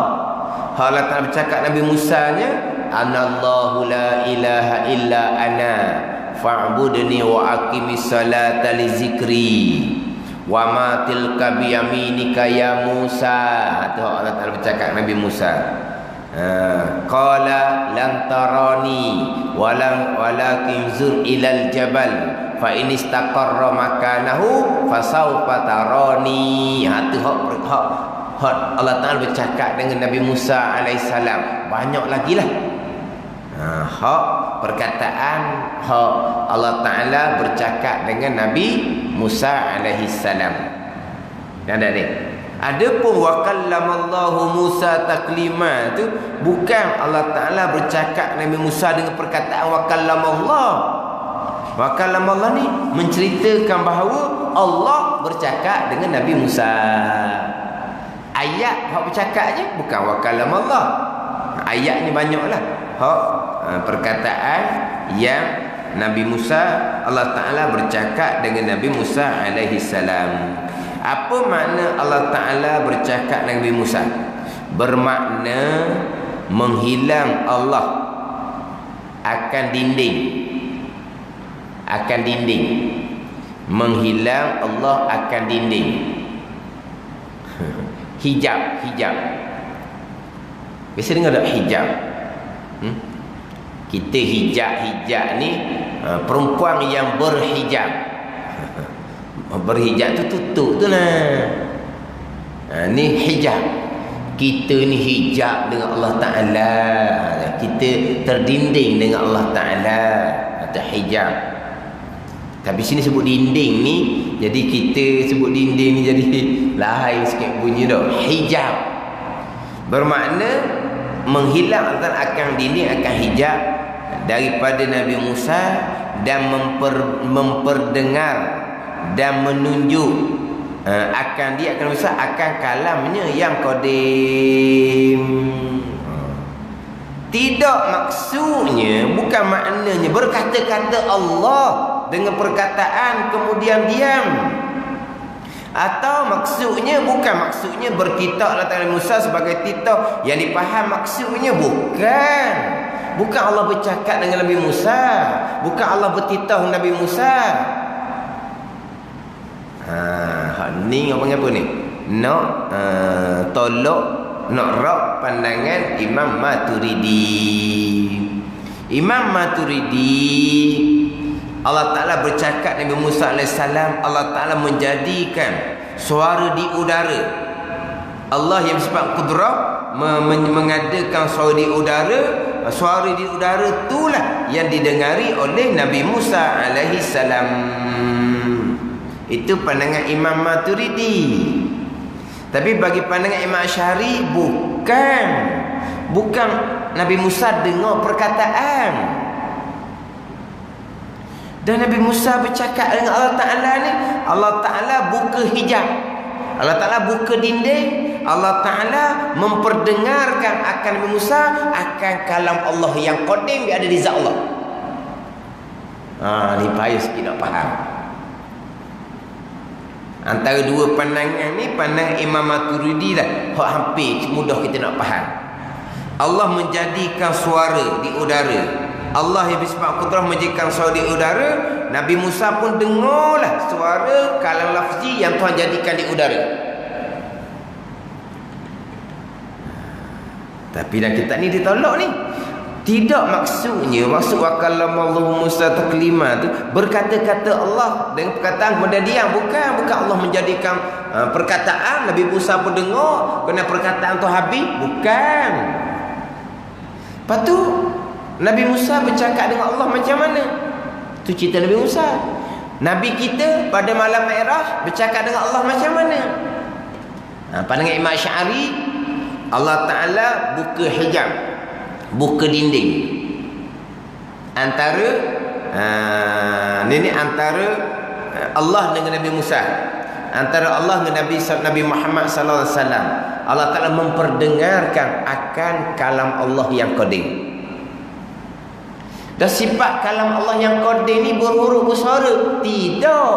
Hak Allah Ta'ala bercakap Nabi Musa nya, anallahu la ilaha illa ana fa'budni wa aqimis salata li zikri wa ma tilka bi yaminika ya Musa. Tu Allah Ta'ala bercakap Nabi Musa. Qala lan tarani walakin zur ilal jabal fa in istaqarra makanahu fasawfa tarani. Tu hak Allah Ta'ala bercakap dengan Nabi Musa alaihissalam. Banyak lagi lah hak perkataan hak Allah Ta'ala bercakap dengan Nabi Musa alaihissalam. Ada ni. Adapun wa kallamallahu Musa taklima tu bukan Allah Ta'ala bercakap Nabi Musa dengan perkataan wa kallamallah. Wa kallamallah ni menceritakan bahawa Allah bercakap dengan Nabi Musa. Ayat hak bercakapnya bukan wa kallamallah. Ayat ni banyaklah hak perkataan yang Nabi Musa, Allah Ta'ala bercakap dengan Nabi Musa alaihi salam. Apa makna Allah Ta'ala bercakap dengan Nabi Musa? Bermakna menghilang Allah akan dinding. Akan dinding. Menghilang Allah akan dinding. Hijab. Biasa dengar tak hijab? Kita hijab ni perempuan yang berhijab. Berhijab tu tutup tu lah. Ni hijab. Kita ni hijab dengan Allah Ta'ala. Kita terdinding dengan Allah Ta'ala. Atau hijab. Tapi sini sebut dinding ni, jadi kita sebut dinding ni jadi lain sikit bunyi dah. Hijab bermakna menghilang akan dinding, akan hijab daripada Nabi Musa dan memperdengar dan menunjuk akan dia akan Musa akan kalamnya yang qadim. Tidak maksudnya, bukan maknanya berkata-kata Allah dengan perkataan kemudian diam. Atau maksudnya, bukan maksudnya berkitab Nabi Musa sebagai kitab yang dipaham, maksudnya bukan. Bukan Allah bercakap dengan Nabi Musa, bukan Allah bertitah Nabi Musa. Ni apa ni? Nak tolak, nak rak pandangan Imam Maturidi. Imam Maturidi, Allah Ta'ala bercakap Nabi Musa AS, Allah Ta'ala menjadikan suara di udara. Allah yang bersifat kudrah mengadakan suara di udara. Suara di udara itulah yang didengari oleh Nabi Musa AS. Itu pandangan Imam Maturidi. Tapi bagi pandangan Imam Asy'ari, bukan Nabi Musa dengar perkataan. Dan Nabi Musa bercakap dengan Allah Ta'ala ni, Allah Ta'ala buka hijab, Allah Ta'ala buka dinding, Allah Ta'ala memperdengarkan akan Nabi Musa akan kalam Allah yang qadim, yang ada di zat Allah. Ni payah sikit nak faham. Antara dua pandangan ni, pandangan Imam Maturidi lah, hampir mudah kita nak faham. Allah menjadikan suara di udara. Allah yang bersifat kudrah menjadikan suara di udara. Nabi Musa pun dengarlah suara kalam lafzi yang Tuhan jadikan di udara. Tapi dalam kitab ni ditolak ni. Tidak maksudnya, maksud wa kallamallahu Musa taklima tu berkata-kata Allah dengan perkataan kemudian diam. Bukan Allah menjadikan perkataan Nabi Musa pun dengar kena perkataan tu habis. Bukan. Lepas tu Nabi Musa bercakap dengan Allah macam mana? Tu cerita Nabi Musa. Nabi kita pada malam Mi'raj bercakap dengan Allah macam mana? Pandangan Imam Asy'ari, Allah Ta'ala buka hijab, buka dinding antara ini antara Allah dengan Nabi Musa, antara Allah dengan Nabi Muhammad sallallahu alaihi wasallam. Allah Ta'ala memperdengarkan akan kalam Allah yang qadim. Dan sifat kalam Allah yang qadim ni berhuruf bersuara? Tidak.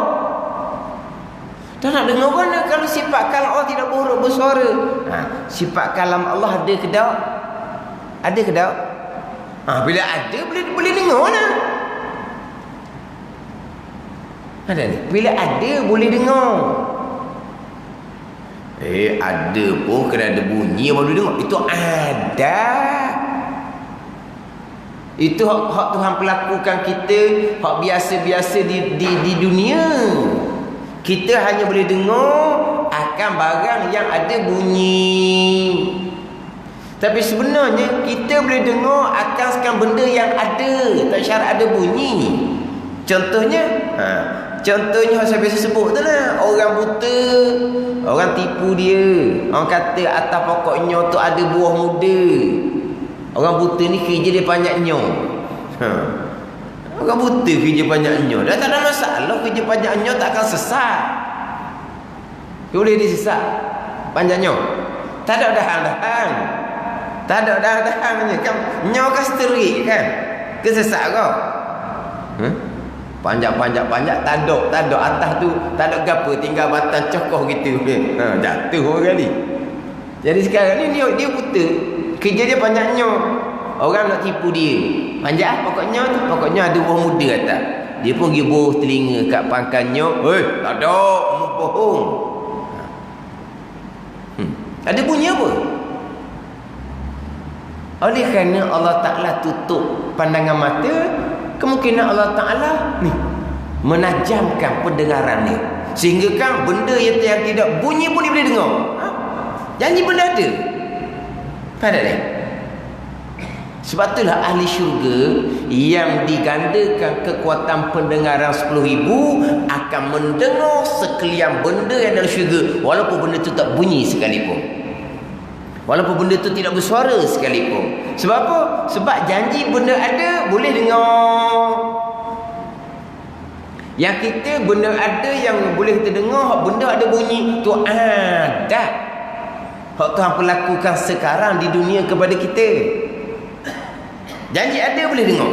Dan nak dengar mana kalau sifat kalam Allah tidak berhuruf bersuara? Sifat kalam Allah ada ke tak? Ada ke tak? Bila ada boleh dengar lah. Ada ni. Bila ada boleh dengar. Ada pun kena ada bunyi baru dengar. Itu ada. Itu hak Tuhan pelakukan kita, hak biasa-biasa di dunia. Kita hanya boleh dengar akan barang yang ada bunyi. Tapi sebenarnya kita boleh dengar akan sekarang benda yang ada, tak syarat ada bunyi. Contohnya saya biasa sebut tu lah, orang buta, orang tipu dia. Orang kata atas pokok nyo tu ada buah muda. Orang buta ni kerja dia panjat nyo. Orang buta kerja panjat nyo. Dah tak ada masalah kerja panjat nyo, tak akan sesat. Boleh dia sesat panjat nyo? Tak ada dahan-dahan. Tak ada dahan-dahannya kan. Nyo kan sterik kan? Kesesat kau. Panjat-panjat tak ada atas tu, tak ada gapo, tinggal batang cokoh gitu. Jatuh orang ni. Jadi sekarang ni dia buta. Kerja dia panjatnya. Orang nak tipu dia. Panjat pokoknya ada buah muda atas. Dia pun pergi buah telinga kat pangkalnya. Tak ada, kamu bohong. Ada bunyi apa? Oleh kerana Allah Ta'ala tutup pandangan mata, kemungkinan Allah Ta'ala ni menajamkan pendengaran ni. Sehingga kan benda yang tidak bunyi pun dia boleh dengar. Janji benda ada. Pada ni. Sebab itulah ahli syurga yang digandakan kekuatan pendengaran 10,000 akan mendengar sekalian benda yang dalam syurga, walaupun benda itu tak bunyi sekalipun, walaupun benda itu tidak bersuara sekalipun. Sebab apa? Sebab janji benda ada boleh dengar. Yang kita benda ada yang boleh kita dengar, benda ada bunyi tu ada. Hak Tuhan perlakukan sekarang di dunia kepada kita. Janji ada boleh dengar.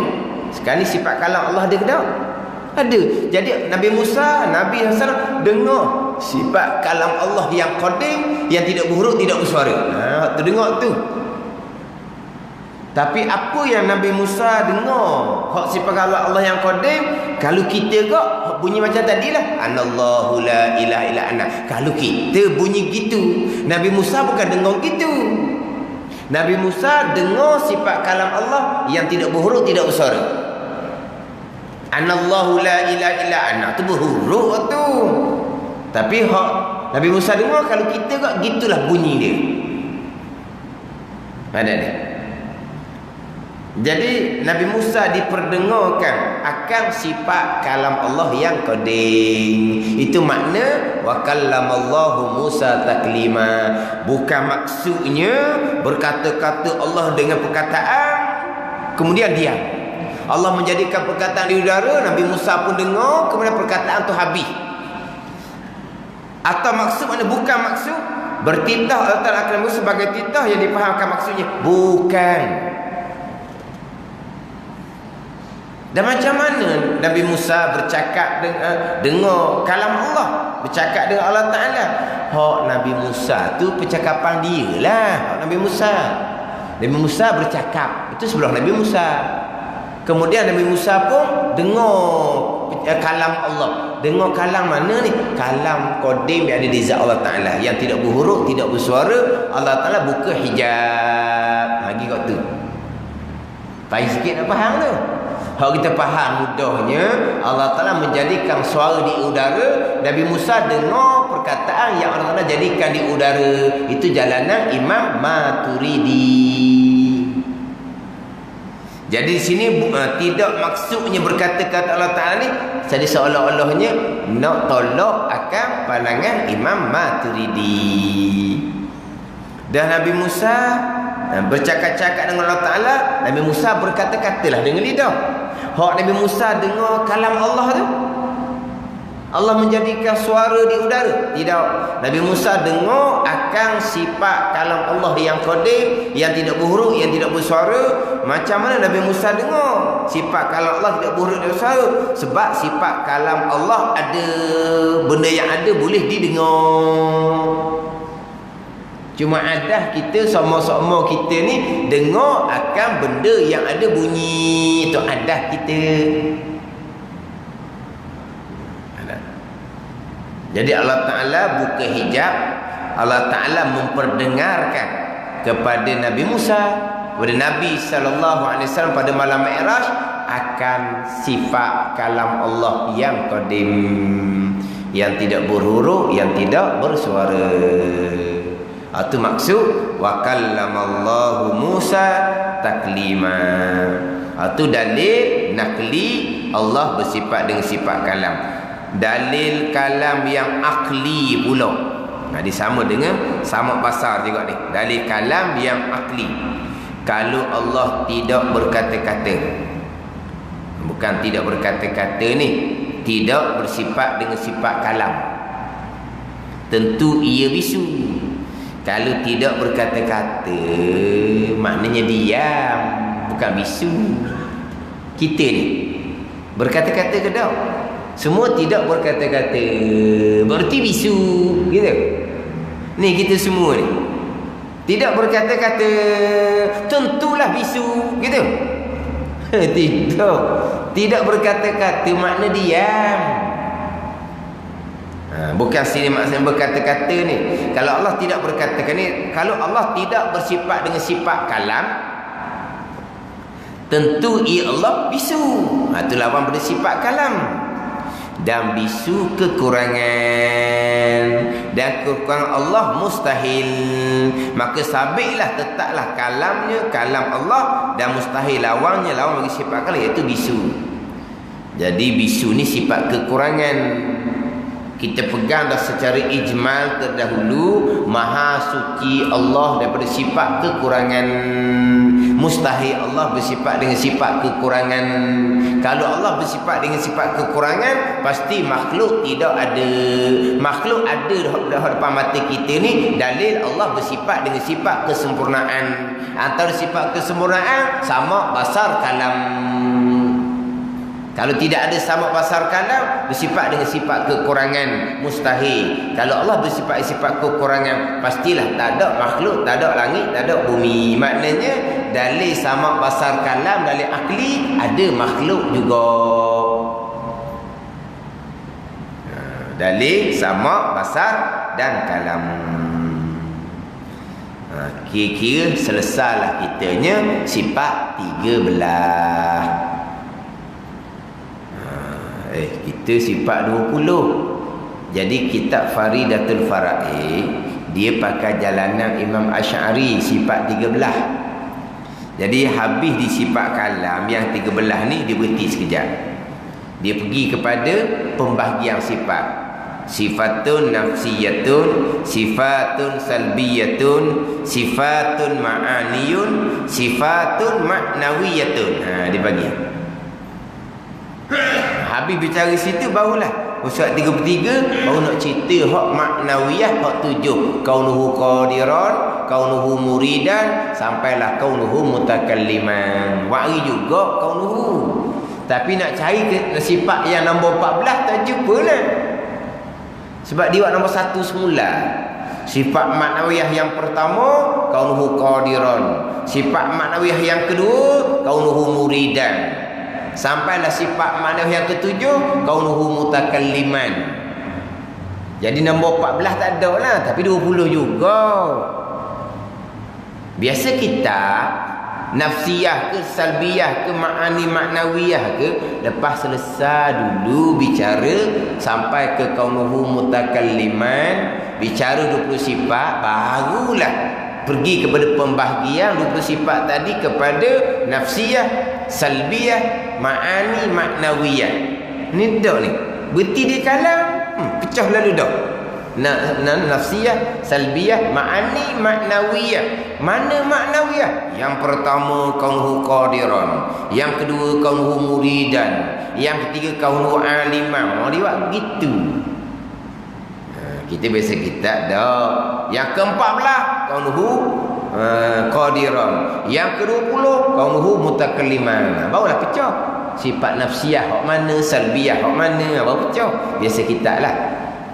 Sekarang ni sifat kalam Allah ada ke tak? Ada. Jadi Nabi Musa, Nabi SAW dengar sifat kalam Allah yang qadim, yang tidak berhuruf, tidak bersuara. Tu dengar tu. Tapi apa yang Nabi Musa dengar, hak sifat kalam Allah yang qadim, kalau kita kok bunyi macam tadilah, anallahu la ilaha illa ana. Kalau kita bunyi gitu, Nabi Musa bukan dengar gitu. Nabi Musa dengar sifat kalam Allah yang tidak berhuruf, tidak bersuara. Anallahu la ilaha illa ana, tu berhuruf tu. Tapi hak Nabi Musa dengar, kalau kita kok gitulah bunyi dia. Ada ni. Jadi Nabi Musa diperdengarkan akan sifat kalam Allah yang qadim. Itu makna wa kallamallahu Musa taklima. Bukan maksudnya berkata-kata Allah dengan perkataan kemudian diam. Allah menjadikan perkataan di udara, Nabi Musa pun dengar, kemudian perkataan tu habis. Atau maksud mana? Bukan maksud bertitah Allah Ta'ala akan sebagai titah yang difahamkan maksudnya. Bukan. Dan macam mana Nabi Musa bercakap dengar kalam Allah, bercakap dengan Allah Ta'ala? Hak Nabi Musa tu percakapan dia lah. Hak Nabi Musa. Nabi Musa bercakap, itu sebelah Nabi Musa. Kemudian Nabi Musa pun dengar kalam Allah. Dengar kalam mana ni? Kalam qadim yang ada di zat Allah Ta'ala, yang tidak berhuruf, tidak bersuara. Allah Ta'ala buka hijab. Lagi kat tu. Payah sikit nak faham tu. Kalau kita faham mudahnya, Allah Ta'ala menjadikan suara di udara. Nabi Musa dengar perkataan yang Allah Ta'ala jadikan di udara. Itu jalanan Imam Maturidi. Jadi di sini tidak maksudnya berkata-kata Allah Ta'ala ni jadi seolah-olahnya nak tolak akan pandangan Imam Maturidi. Dan Nabi Musa bercakap-cakap dengan Allah Ta'ala. Nabi Musa berkata-katalah dengan lidah. Hak Nabi Musa dengar kalam Allah tu, Allah menjadikan suara di udara. Tidak. Nabi Musa dengar akan sifat kalam Allah yang qadim, yang tidak berhuruf, yang tidak bersuara. Macam mana Nabi Musa dengar sifat kalam Allah tidak berhuruf, tidak bersuara? Sebab sifat kalam Allah ada, benda yang ada boleh didengar. Cuma adah kita sama-sama kita ni dengar akan benda yang ada bunyi. Itu adah kita. Jadi Allah Ta'ala buka hijab. Allah Ta'ala memperdengarkan kepada Nabi Musa, kepada Nabi SAW pada malam Mi'raj akan sifat kalam Allah yang qadim, yang tidak berhuruf, yang tidak bersuara. Itu maksud wa kallamallahu Musa taklima. Itu dalil nakli, Allah bersifat dengan sifat kalam. Dalil kalam yang akli pula. Sama dengan sama pasar juga ni. Dalil kalam yang akli. Kalau Allah tidak berkata-kata, bukan tidak berkata-kata ni, tidak bersifat dengan sifat kalam, tentu ia bisu. Kalau tidak berkata-kata, maknanya diam, bukan bisu. Kita ni berkata-kata ke tak? Semua tidak berkata-kata, berarti bisu, gitu. Ni kita semua ni tidak berkata-kata, tentulah bisu, gitu. Tidak berkata-kata makna diam. Bukan sini maksudnya berkata-kata ni. Kalau Allah tidak berkata-kata ni, kalau Allah tidak bersifat dengan sifat kalam, tentu ia Allah bisu. Itu lawan pada sifat kalam. Dan bisu kekurangan, dan kekurangan Allah mustahil. Maka sabitlah, tetaplah kalamnya kalam Allah, dan mustahil lawannya lawan bagi sifat kalam, iaitu bisu. Jadi bisu ni sifat kekurangan. Kita pegang dah secara ijmal terdahulu, maha suci Allah daripada sifat kekurangan. Mustahil Allah bersifat dengan sifat kekurangan. Kalau Allah bersifat dengan sifat kekurangan, pasti makhluk tidak ada. Makhluk ada depan mata kita ni. Dalil Allah bersifat dengan sifat kesempurnaan. Antara sifat kesempurnaan sama basar kalam. Kalau tidak ada sama basar kalam, bersifat dengan sifat kekurangan, mustahil. Kalau Allah bersifat sifat kekurangan, pastilah tak ada makhluk, tak ada langit, tak ada bumi. Maknanya dalil sama basar kalam, dalil akli, ada makhluk juga. Dalil sama basar dan kalam. Kira-kira selesailah kitanya sifat 13. Kita sifat 20. Jadi kitab Faridatul Fara'i, dia pakai jalanan Imam Asy'ari sifat 13. Jadi habis di sifat kalam yang 13 ni, dia berhenti sekejap. Dia pergi kepada pembahagian sifat. Sifatun nafsiyatun, sifatun salbiyatun, sifatun ma'aniyun, sifatun ma'nawiyatun. Dia bagi. Habis bicara situ barulah surat 33 baru nak cerita hak maknawiyah, hak 7. Kaunuhu qadiran, kaunuhu muridan, sampailah kaunuhu mutakalliman. Wari juga kaunuhu. Tapi nak cari sifat yang nombor 14 tak jumpa lah. Sebab dia buat nombor 1 semula. Sifat maknawiyah yang pertama kaunuhu qadiran. Sifat maknawiyah yang kedua kaunuhu muridan. Sampailah sifat makna yang ketujuh, kaunuhu mutakalliman. Jadi nombor 14 tak ada lah, tapi 20 juga. Biasa kita nafsiyah ke salbiyah ke ma'ani maknawiyah ke, lepas selesai dulu bicara sampai ke kaunuhu mutakalliman, bicara 20 sifat, barulah pergi kepada pembahagian 20 sifat tadi kepada nafsiyah, salbiyah, ma'ani, maknawiyah. Ni dah ni. Berhenti di kalam, pecah lalu dah. Nafsiyah, salbiyah, ma'ani, maknawiyah. Mana maknawiyah? Yang pertama kaunuhu qadiran, yang kedua kaunuhu muridan, yang ketiga kaunuhu aliman. Dia buat begitu. Kita biasa kita dah. Yang ke-14 kaunuhu qadiran, yang ke-20 kaunuhu mutakalliman. Barulah pecah. Sifat nafsiyah hak mana, salbiyah hak mana, baru pecah. Biasa kita lah.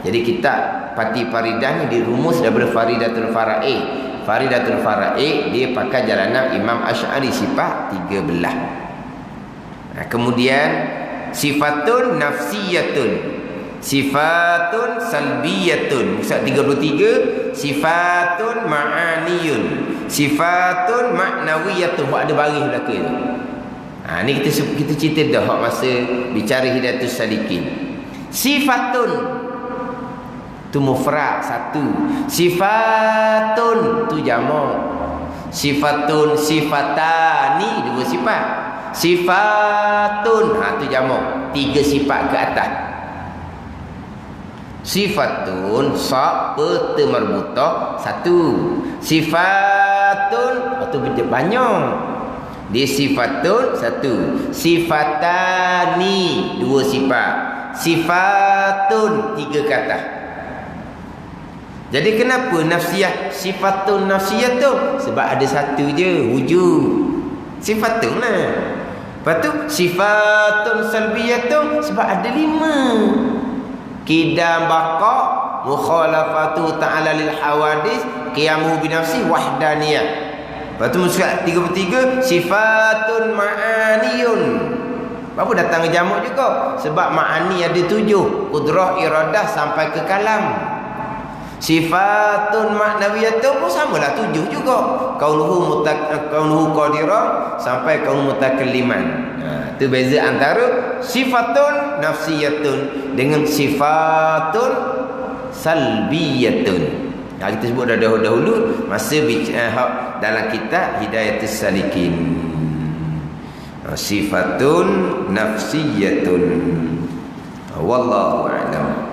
Jadi kita Pati Faridah ni dirumus daripada Faridatul Fara'i. Faridatul Fara'i dia pakai jalanan Imam Asy'ari sifat 13. Kemudian sifatun nafsiyatun, sifatun salbiyatun, Musa 33, sifatun ma'aniyun, sifatun ma'nawiyatun. Buat ada baris belakang tu. Ni kita cerita dah hak masa bicara Hidayatus Salikin. Sifatun tu mufrad satu, sifatun tu jamak. Sifatun, sifatani dua sifat. Sifatun tu jamak, 3 sifat ke atas. Sifatun sa peta marbutah 1. Sifatun tu banyak. Dia sifatun 1. Sifatani 2 sifat. Sifatun 3 kata. Jadi kenapa nafsiyah sifatun nafsiyah tu? Sebab ada 1 je wujud. Sifatun lah. Lepas tu sifatun salbiyah tu sebab ada 5. Qidam baqa, mukhalafatu ta'ala lil hawadis, qiyamuhu binafsi, wahdaniyah. Lepas tu surat 33 sifatun ma'aniyun. Apa datang jamak juga? Sebab ma'ani ada 7, qudrah, iradah sampai ke kalam. Sifatun ma'nawiyatun pun samalah 7 juga. Kaunuhu qadiran sampai kaunuhu mutakalliman. Itu beza antara sifatun nafsiyatun dengan sifatun salbiyatun. Kita sebut dah dahulu masa dalam kitab Hidayatus Salikin. Sifatun nafsiyatun. Wallahu a'lam.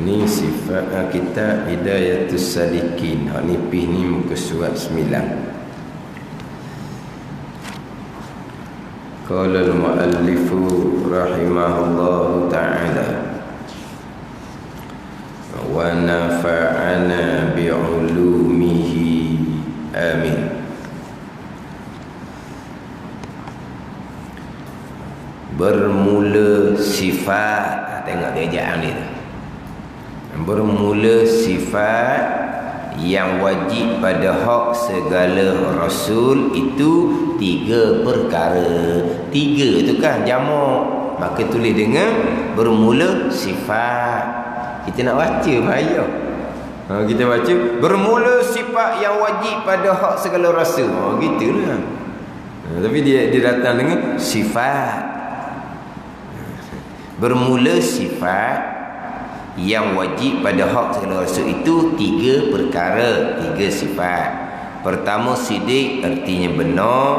Ini sifat kita Hidayatus Salikin. Hak ni pih ni muka surat 9. Qala al-muallifu rahimahullahu ta'ala wa nafa'ana bi'ulumihi amin. Bermula sifat, tengok dia ejaan ni tu. Bermula sifat yang wajib pada hak segala rasul itu 3 perkara. 3 tu kan jamak, maka tulis dengan bermula sifat. Kita nak baca bahaya. Kita baca bermula sifat yang wajib pada hak segala rasul. Gitulah. Tapi dia datang dengan sifat. Bermula sifat yang wajib pada hak segala rasul itu 3 perkara, 3 sifat. Pertama, sidik, artinya benar.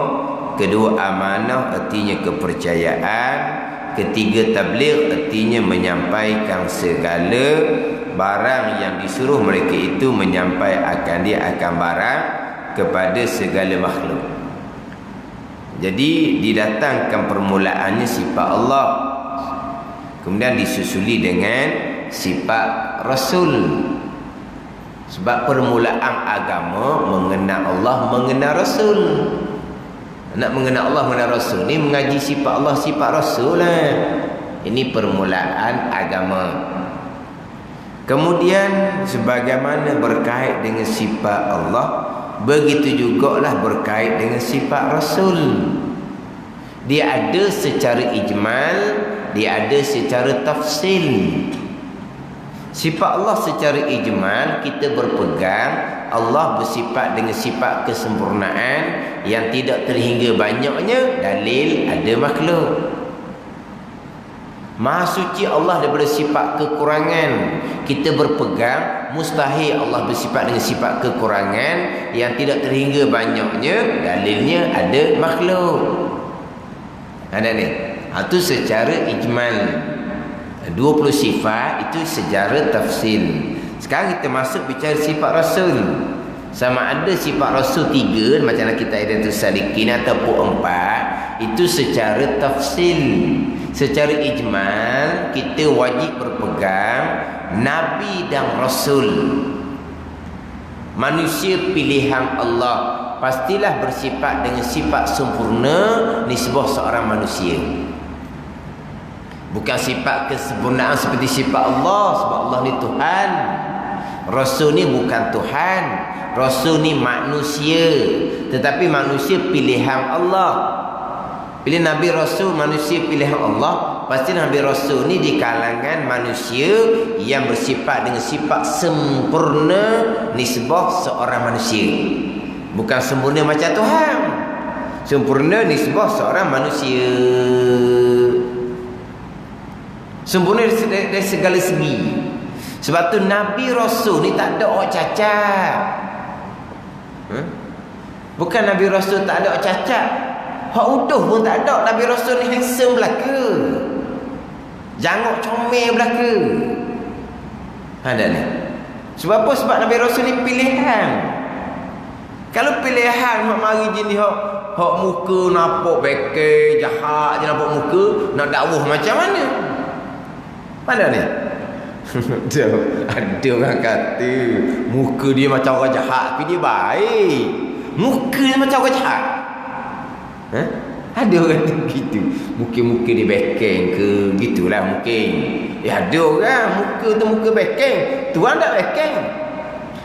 Kedua, amanah, artinya kepercayaan. Ketiga, tabligh, artinya menyampaikan segala barang yang disuruh mereka itu menyampaikan dia akan barang kepada segala makhluk. Jadi didatangkan permulaannya sifat Allah, kemudian disusuli dengan sifat Rasul. Sebab permulaan agama mengenal Allah, mengenal Rasul. Nak mengenal Allah, mengenal Rasul ni mengaji sifat Allah, sifat Rasul lah. Ini permulaan agama. Kemudian sebagaimana berkait dengan sifat Allah, begitu jugalah berkait dengan sifat Rasul. Dia ada secara ijmal, dia ada secara tafsil. Sifat Allah secara ijmal, kita berpegang Allah bersifat dengan sifat kesempurnaan yang tidak terhingga banyaknya. Dalil ada makhluk. Maha suci Allah daripada sifat kekurangan. Kita berpegang mustahil Allah bersifat dengan sifat kekurangan yang tidak terhingga banyaknya. Dalilnya ada makhluk. Ada ni. Itu secara ijmal. 20 sifat itu secara tafsil. Sekarang kita masuk bicara sifat Rasul. Sama ada sifat Rasul 3 macam kita Hidayatus Salikin ataupun 4, itu secara tafsil. Secara ijmal kita wajib berpegang Nabi dan Rasul, manusia pilihan Allah, pastilah bersifat dengan sifat sempurna nisbah seorang manusia. Bukan sifat kesempurnaan seperti sifat Allah, sebab Allah ni Tuhan. Rasul ni bukan Tuhan. Rasul ni manusia, tetapi manusia pilihan Allah. Bila Nabi Rasul manusia pilihan Allah, pasti Nabi Rasul ni di kalangan manusia yang bersifat dengan sifat sempurna nisbah seorang manusia. Bukan sempurna macam Tuhan, sempurna nisbah seorang manusia. Sempurna dari segala segi. Sebab tu Nabi Rasul ni tak ada orang cacat. Bukan Nabi Rasul tak ada orang cacat, hak utuh pun tak ada. Nabi Rasul ni handsome belaka, jangok comel belaka. Ada ni. Sebab apa? Sebab Nabi Rasul ni pilihan. Kalau pilihan hak mari jenis hak muka nampak beke jahat je, nampak muka nak dakwah macam mana? Mana ni? Ada orang kata muka dia macam orang jahat tapi dia baik. Muka dia macam orang jahat. Ada orang kata gitu. Mungkin-mungkin dia beken ke, gitulah mungkin. Ada orang muka tu muka beken, tuan tak beken.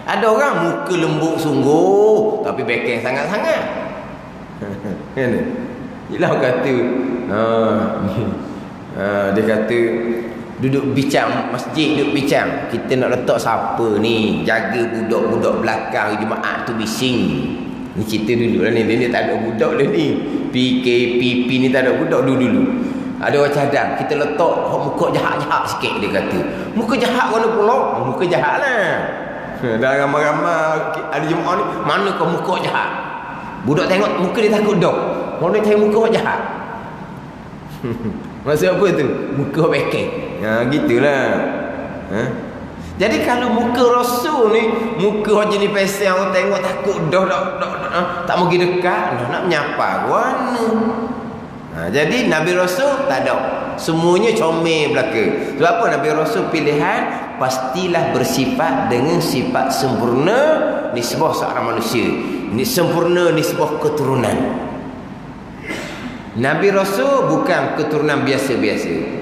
Ada orang muka lembut sungguh tapi beken sangat-sangat. Kan? Jelah kata dia kata Duduk bincang masjid, duduk bincang. Kita nak letak siapa ni jaga budak-budak belakang jemaah tu bising. Ni cerita dulu lah ni. Dia tak ada budak dah ni. PKPP ni tak ada budak dulu. Ada orang cadang. Kita letak muka jahat-jahat sikit dia kata. Muka jahat mana pula? Muka jahat lah. Dah ramai-ramai ada jemaah ni. Mana kau muka jahat? Budak tengok muka dia takut dah. Orang dia tengok muka jahat. Maksud apa tu? Muka bekek. Gitulah. Jadi kalau muka Rasul ni, muka Haji ni pesel orang tengok takut dah tak mau pergi dekat, nak menyapa mana. Jadi Nabi Rasul tak ada. Semuanya comel belaka. Sebab apa Nabi Rasul pilihan? Pastilah bersifat dengan sifat sempurna nisbah seorang manusia. Sempurna nisbah keturunan. Nabi Rasul bukan keturunan biasa-biasa.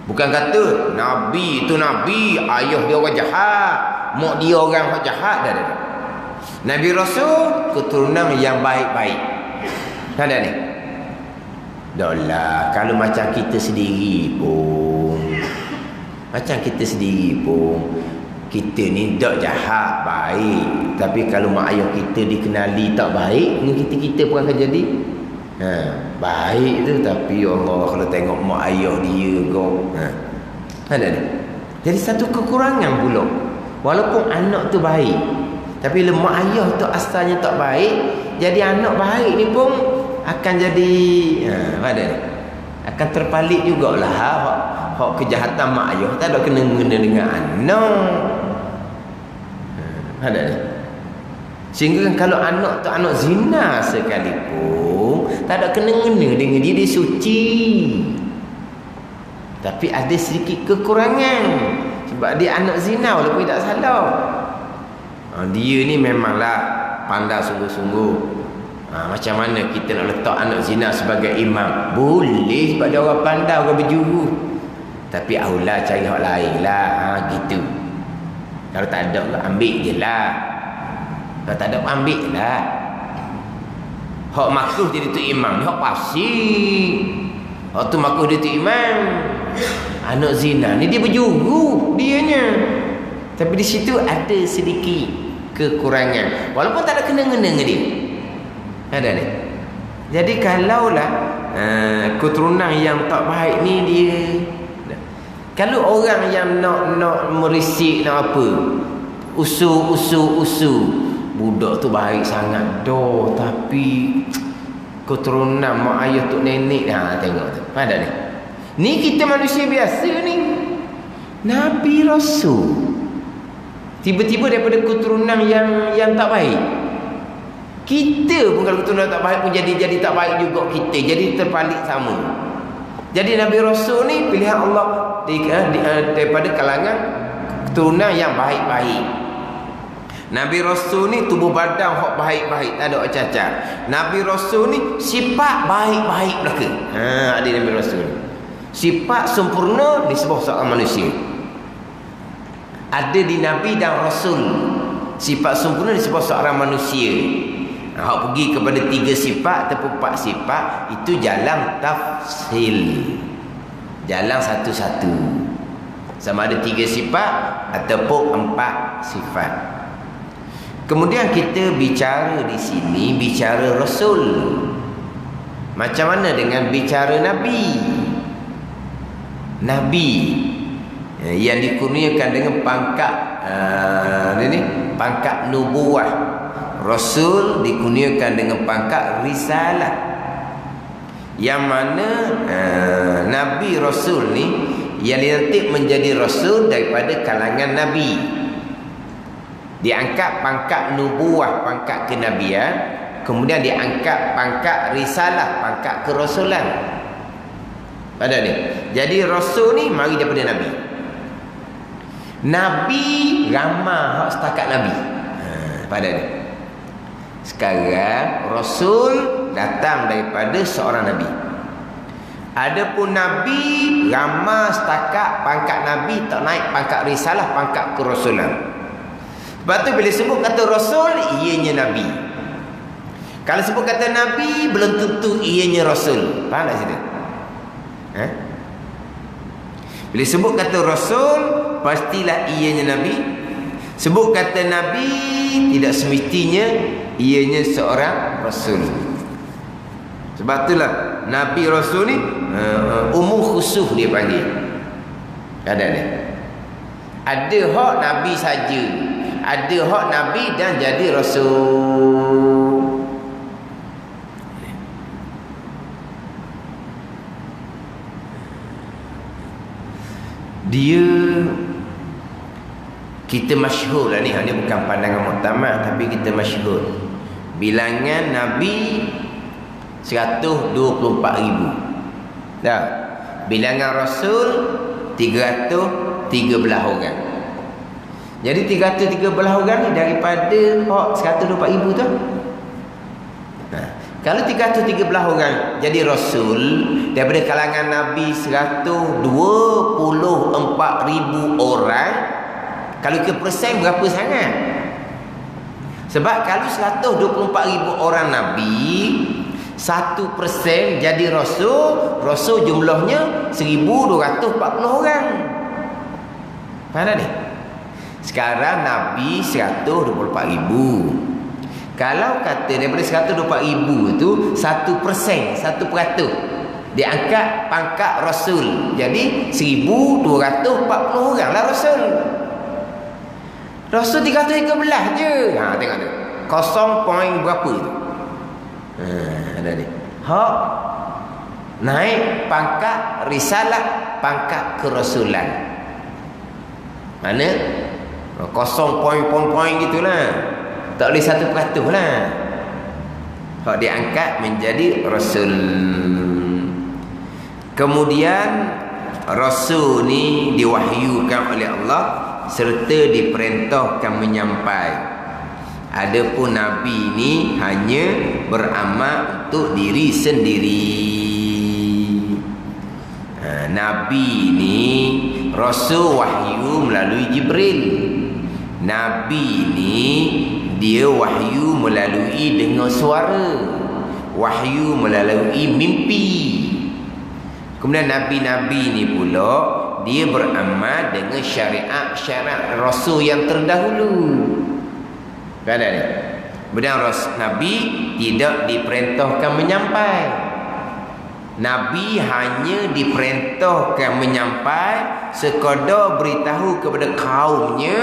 Bukan kata Nabi itu Nabi, ayah dia orang jahat, mak dia orang jahat. Dah. Nabi Rasul keturunan yang baik-baik. Ada ni. Dah lah, kalau macam kita sendiri pun, kita ni tak jahat, baik. Tapi kalau mak ayah kita dikenali tak baik, dengan kita pun akan jadi baik tu. Tapi Allah kalau tengok mak ayah dia kau, ada ni. Jadi satu kekurangan pula. Walaupun anak tu baik, tapi kalau mak ayah tu asalnya tak baik, jadi anak baik ni pun akan jadi ada ni. Akan terpalit jugalah hak kejahatan mak ayah tak ada kena-mengena dengan anak. Ada ni. Sehingga kalau anak tu anak zina sekalipun, tak ada kena-mengena dengan dia suci. Tapi ada sedikit kekurangan. Sebab dia anak zina walaupun tak salah. Dia ni memanglah pandai sungguh-sungguh. Macam mana kita nak letak anak zina sebagai imam? Boleh sebab dia orang pandai, orang berjuru. Tapi aula cari hak lain lah. Gitu. Kalau tak ada, ambil je lah. Kalau tak ada, ambil lah. Hak makruh dia tu imam ni, hak pasir. Hak tu makruh dia tu imam. Anak zina ni dia berjuru dianya. Tapi di situ ada sedikit kekurangan. Walaupun tak ada kena-mengena dengan dia. Ada ni. Jadi kalaulah keturunan yang tak baik ni dia, kalau orang yang nak merisik nak apa, usul budak tu baik sangat dah, tapi keturunan mak ayah tok nenek tengok tu. Ada ni. Ni kita manusia biasa ni. Nabi Rasul tiba-tiba daripada keturunan yang tak baik. Kita pun kalau keturunan tak baik pun jadi tak baik juga kita. Jadi terpalit sama. Jadi Nabi Rasul ni pilihan Allah daripada kalangan keturunan yang baik-baik. Nabi Rasul ni tubuh badan hak baik-baik, tak ada cacat. Nabi Rasul ni sifat baik-baik belaka. Ada Nabi Rasul. Sifat sempurna di sebuah seorang manusia. Ada di Nabi dan Rasul. Sifat sempurna di sebuah seorang manusia. Hak pergi kepada 3 sifat ataupun 4 sifat, itu jalan tafsil. Jalan satu-satu. Sama ada 3 sifat ataupun 4 sifat. Kemudian kita bicara di sini bicara Rasul. Macam mana dengan bicara Nabi? Nabi yang dikurniakan dengan pangkat pangkat nubuwah. Rasul dikurniakan dengan pangkat risalah. Yang mana Nabi Rasul ni yang dilantik menjadi Rasul daripada kalangan Nabi. Diangkat pangkat nubuwah, pangkat kenabian. Kemudian diangkat pangkat risalah, pangkat kerasulan. Pada ni. Jadi Rasul ni mari daripada Nabi. Nabi ramah hak setakat Nabi. Pada ni. Sekarang Rasul datang daripada seorang Nabi. Adapun Nabi ramah setakat pangkat Nabi, tak naik pangkat risalah, pangkat kerasulan. Sebab tu bila sebut kata Rasul, ianya Nabi. Kalau sebut kata Nabi, belum tentu ianya Rasul. Faham tak cerita? Bila sebut kata Rasul, pastilah ianya Nabi. Sebut kata Nabi, tidak semestinya ianya seorang Rasul. Sebab itulah Nabi Rasul ni umum khusus dia panggil. Ada. Ada hak Nabi saja, ada hak Nabi dan jadi Rasul. Dia kita masyhur lah ni, ini bukan pandangan muktamad tapi kita masyhur. Bilangan Nabi 124,000. Dah. Bilangan Rasul 313 orang. Jadi 313 orang ni daripada 124,000 tu. Kalau 313 orang jadi Rasul daripada kalangan Nabi 124,000 orang, kalau ke persen berapa sangat? Sebab kalau 124,000 orang Nabi, 1% jadi Rasul, Rasul jumlahnya 1,240 orang. Faham tak ni? Sekarang Nabi 124,000. Kalau kata daripada 124,000 tu 1%, 1% diangkat pangkat Rasul, jadi 1,240 orang lah Rasul. Rasul 313 je. Tengok tu. 0 point berapa tu? Ada ni. Hak naik pangkat risalah, pangkat kerasulan. Mana? 0 point gitulah. Tak boleh 1% lah. Hak diangkat menjadi Rasul. Kemudian Rasul ni diwahyukan oleh Allah serta diperintahkan menyampai. Adapun Nabi ni hanya beramal untuk diri sendiri. Nabi ni Rasul wahyu melalui Jibril. Nabi ni dia wahyu melalui dengar suara, wahyu melalui mimpi. Kemudian Nabi-Nabi ni pula dia beramal dengan syariat Rasul yang terdahulu. Kan ada ni? Kemudian Nabi tidak diperintahkan menyampai. Nabi hanya diperintahkan menyampai, sekadar beritahu kepada kaumnya,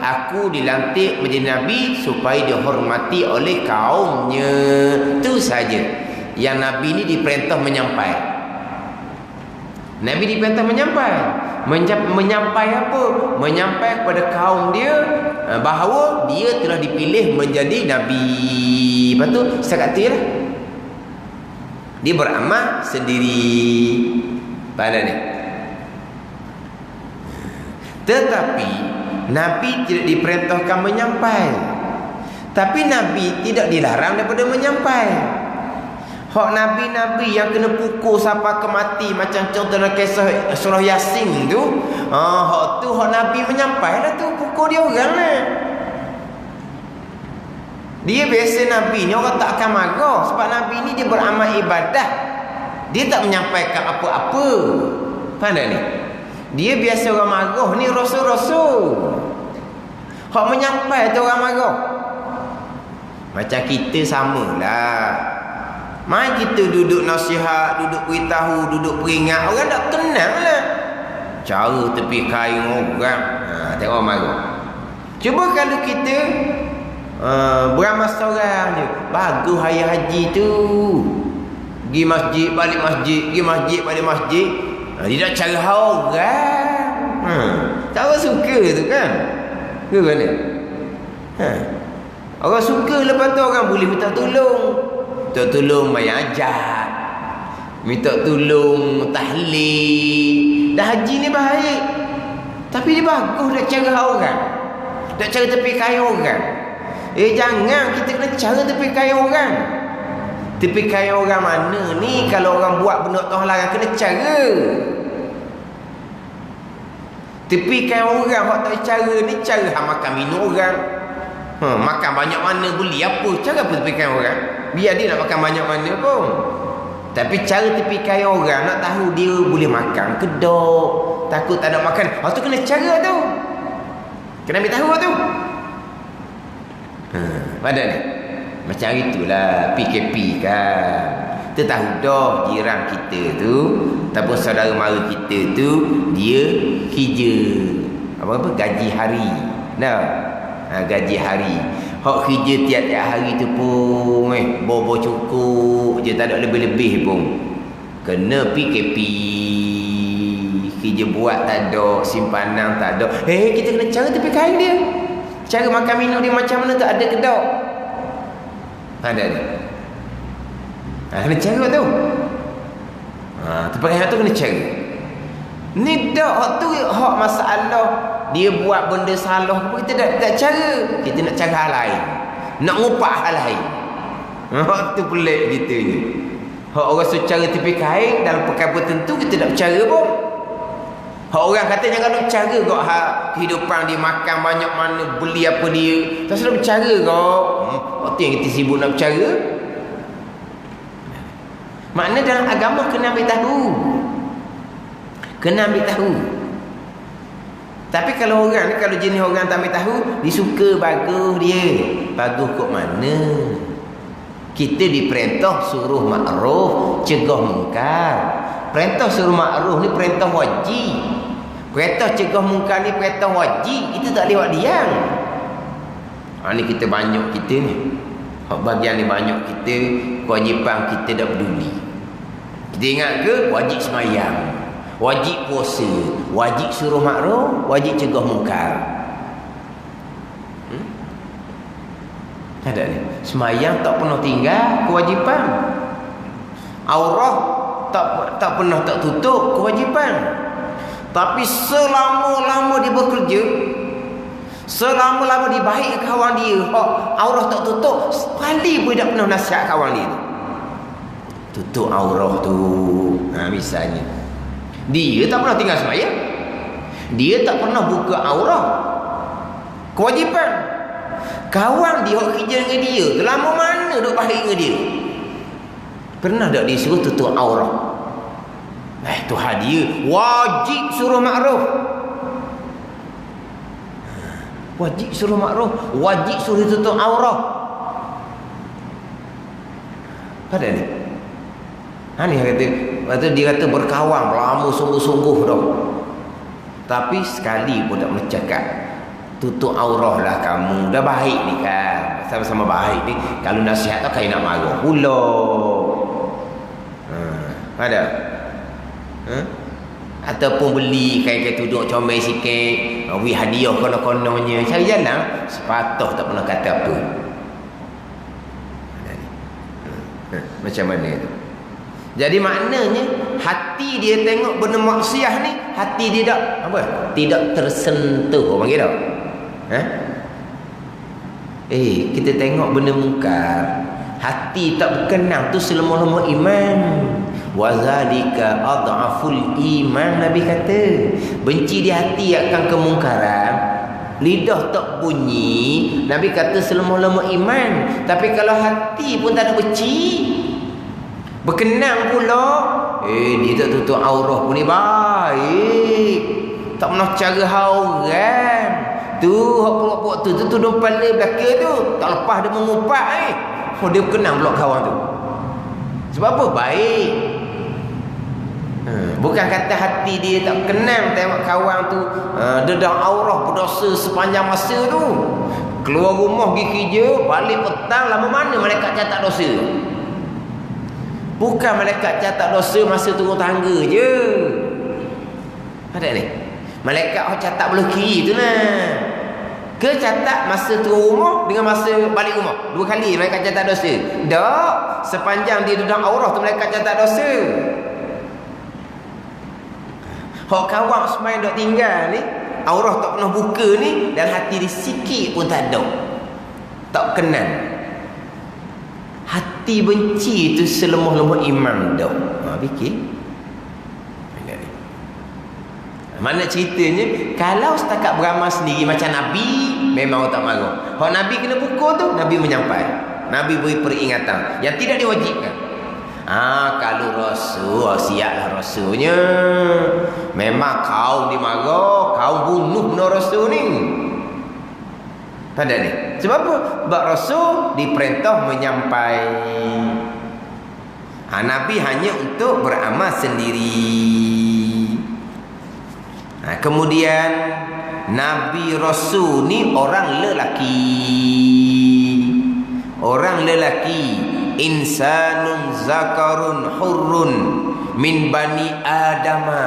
aku dilantik menjadi Nabi supaya dihormati oleh kaumnya. Itu saja. Yang Nabi ni diperintah menyampai. Nabi diperintah menyampai. Menyampai apa? Menyampai kepada kaum dia bahawa dia telah dipilih menjadi Nabi. Lepas tu setakat tu lah. Dia beramal sendiri. Pada ni. Tetapi Nabi tidak diperintahkan menyampai. Tapi Nabi tidak dilarang daripada menyampai. Hak Nabi-Nabi yang kena pukul sampai ke mati, macam contoh dalam kisah surah Yasin tu, hak tu hak Nabi menyampai lah tu, pukul dia orang lah. Dia biasa Nabi ni orang tak akan marah, sebab Nabi ni dia beramal ibadah. Dia tak menyampaikan apa-apa. Faham tak ni? Dia biasa orang marah ni Rasul-Rasul. Hak menyampai tu orang marah. Macam kita samalah. Mai kita duduk nasihat, duduk beritahu, duduk peringat, orang tak kenal lah. Cara tepi kain orang. Tengok orang marah. Cuba kalau kita beramal seorang je, bagus hari haji tu, pergi masjid, balik masjid, pergi masjid, balik masjid. Dia tak cara orang. Tak orang suka tu kan? Ke mana? Orang suka, lepas tu orang boleh minta tolong. Minta tolong mayat ajak, minta tolong tahlil. Dah haji ni baik, tapi dia bagus dah cara orang, dah cara tepi kain orang. Jangan kita kena cara tepi kain orang. Tepi kain orang mana ni? Kalau orang buat benda Tuhan larang, kena cara. Tepi kain orang hak tak cara ni, cara makan minum orang. Makan banyak mana boleh apa? Cara apa tepi kain orang? Biar dia nak makan banyak mana pun. Tapi cara tepi kain orang, nak tahu dia boleh makan kedok, takut tak nak makan. Tu kena cara tu. Kena ambil tahu tu. Pada ni. Macam itulah PKP kan. Kita tahu dah jiran kita tu ataupun saudara mara kita tu dia kerja apa gaji hari. Gaji hari. Hak kerja tiap-tiap hari tu pun bobo cukup je, tak ada lebih-lebih pun. Kena PKP. Kerja buat tak ada, simpanan tak ada. Kita kena cara tepi kain dia. Cara makan minum dia macam mana tu, ada ke tak? Ada. Kena cara tu. Tepi kain tu kena cara. Ni dak hak tu hak masalah dia buat benda salah apa, kita tak cara. Kita nak cara hal lain. Nak ngupak hal lain. Hak tu pelik kita ni. Hak orang suruh cara tepi kain dalam perkara tertentu kita tak bercara pun. Hak orang kata jangan nak bercara kau hak kehidupan dia makan banyak mana, beli apa dia. Tak sudah bercara kau. Waktu yang kita sibuk nak bercara. Makna dalam agama kena ambil tahu. Kena ambil tahu. Tapi kalau orang ni, kalau jenis orang tak ambil tahu, dia suka bagus dia. Bagus kok mana? Kita diperintah suruh makruf, cegah mungkar. Perintah suruh makruf ni perintah wajib. Perintah cegah mungkar ni perintah wajib. Itu tak lewat diam. Ni kita banyak kita ni. Bagian ni banyak kita, kewajipan kita dah peduli. Kita ingat ke? Wajib semayang, wajib puasa, wajib suruh makruf, wajib cegah mungkar. Ada ni. Semayang tak pernah tinggal, kewajipan. Aurah tak pernah tak tutup, kewajipan. Tapi selama-lama dia bekerja, selama-lama dia baik ke kawan dia, aurah tak tutup, sekali pun tak pernah nasihat kawan dia tu. Tutup aurah tu. Misalnya dia tak pernah tinggal semayang, dia tak pernah buka aurah, kewajipan. Kawan dia hok kerja dengan dia, lama mana duk baik dengan dia? Pernah tak dia suruh tutup aurah? Tuhan dia wajib suruh makruf, wajib suruh makruf, wajib suruh tutup aurah. Pada ni ni kata dia kata berkawan lama sungguh-sungguh dah, tapi sekali pun tak mencakap tutup aurah lah kamu, dah baik ni kan, sama-sama baik ni. Kalau nasihat tak kaya nak marah pula. Ada ataupun beli kain-kain tuduk comel sikit, hadiah kono-kononya, cari jalan, sepatah tak pernah kata apa. Macam mana tu? Jadi maknanya hati dia tengok benda maksiat ni, hati dia tak apa? Tidak tersentuh, orang panggil tak? Kita tengok benda mungkar, hati tak berkenan, tu selama-lama iman. Wazalika adhaful iman, Nabi kata. Benci di hati akan kemungkaran, lidah tak bunyi, Nabi kata selama-lama iman. Tapi kalau hati pun tak ada benci, berkenan pula, dia tak tutup aurah pun ni baik, tak pernah cara orang tu. Hak pulak-pulak tu duduk pala belakang tu, tak lepas dia mengumpat dia berkenan pula kawan tu. Sebab apa? Baik. Bukan kata hati dia tak kenal tengok kawan tu dedang aurah berdosa sepanjang masa tu. Keluar rumah pergi kerja, balik petang, lama mana malaikat catat dosa? Bukan malaikat catat dosa masa turun tangga je. Ada ni? Malaikat catat belah kiri tu nah. Ke catat masa turun rumah dengan masa balik rumah, dua kali malaikat catat dosa. Tak, sepanjang dia dedang aurah tu malaikat catat dosa. Hak kawan semain dok tinggal ni, aurah tak pernah buka ni, dan hati dia sikit pun tak ada, tak kenal. Hati benci tu selemah-lemah iman dah. Fikir mana ceritanya? Kalau setakat beramal sendiri macam Nabi, memang orang tak marah. Hak Nabi kena pukul tu, Nabi menyampai, Nabi beri peringatan yang tidak diwajibkan. Kalau rasul, siaplah rasulnya. Memang kau dimarah, kau bunuh no rasul ni. Pada ni. Sebab apa? Sebab rasul diperintah menyampai. Nabi hanya untuk beramal sendiri. Kemudian Nabi Rasul ni orang lelaki. Orang lelaki, insanun zakarun hurrun min bani adama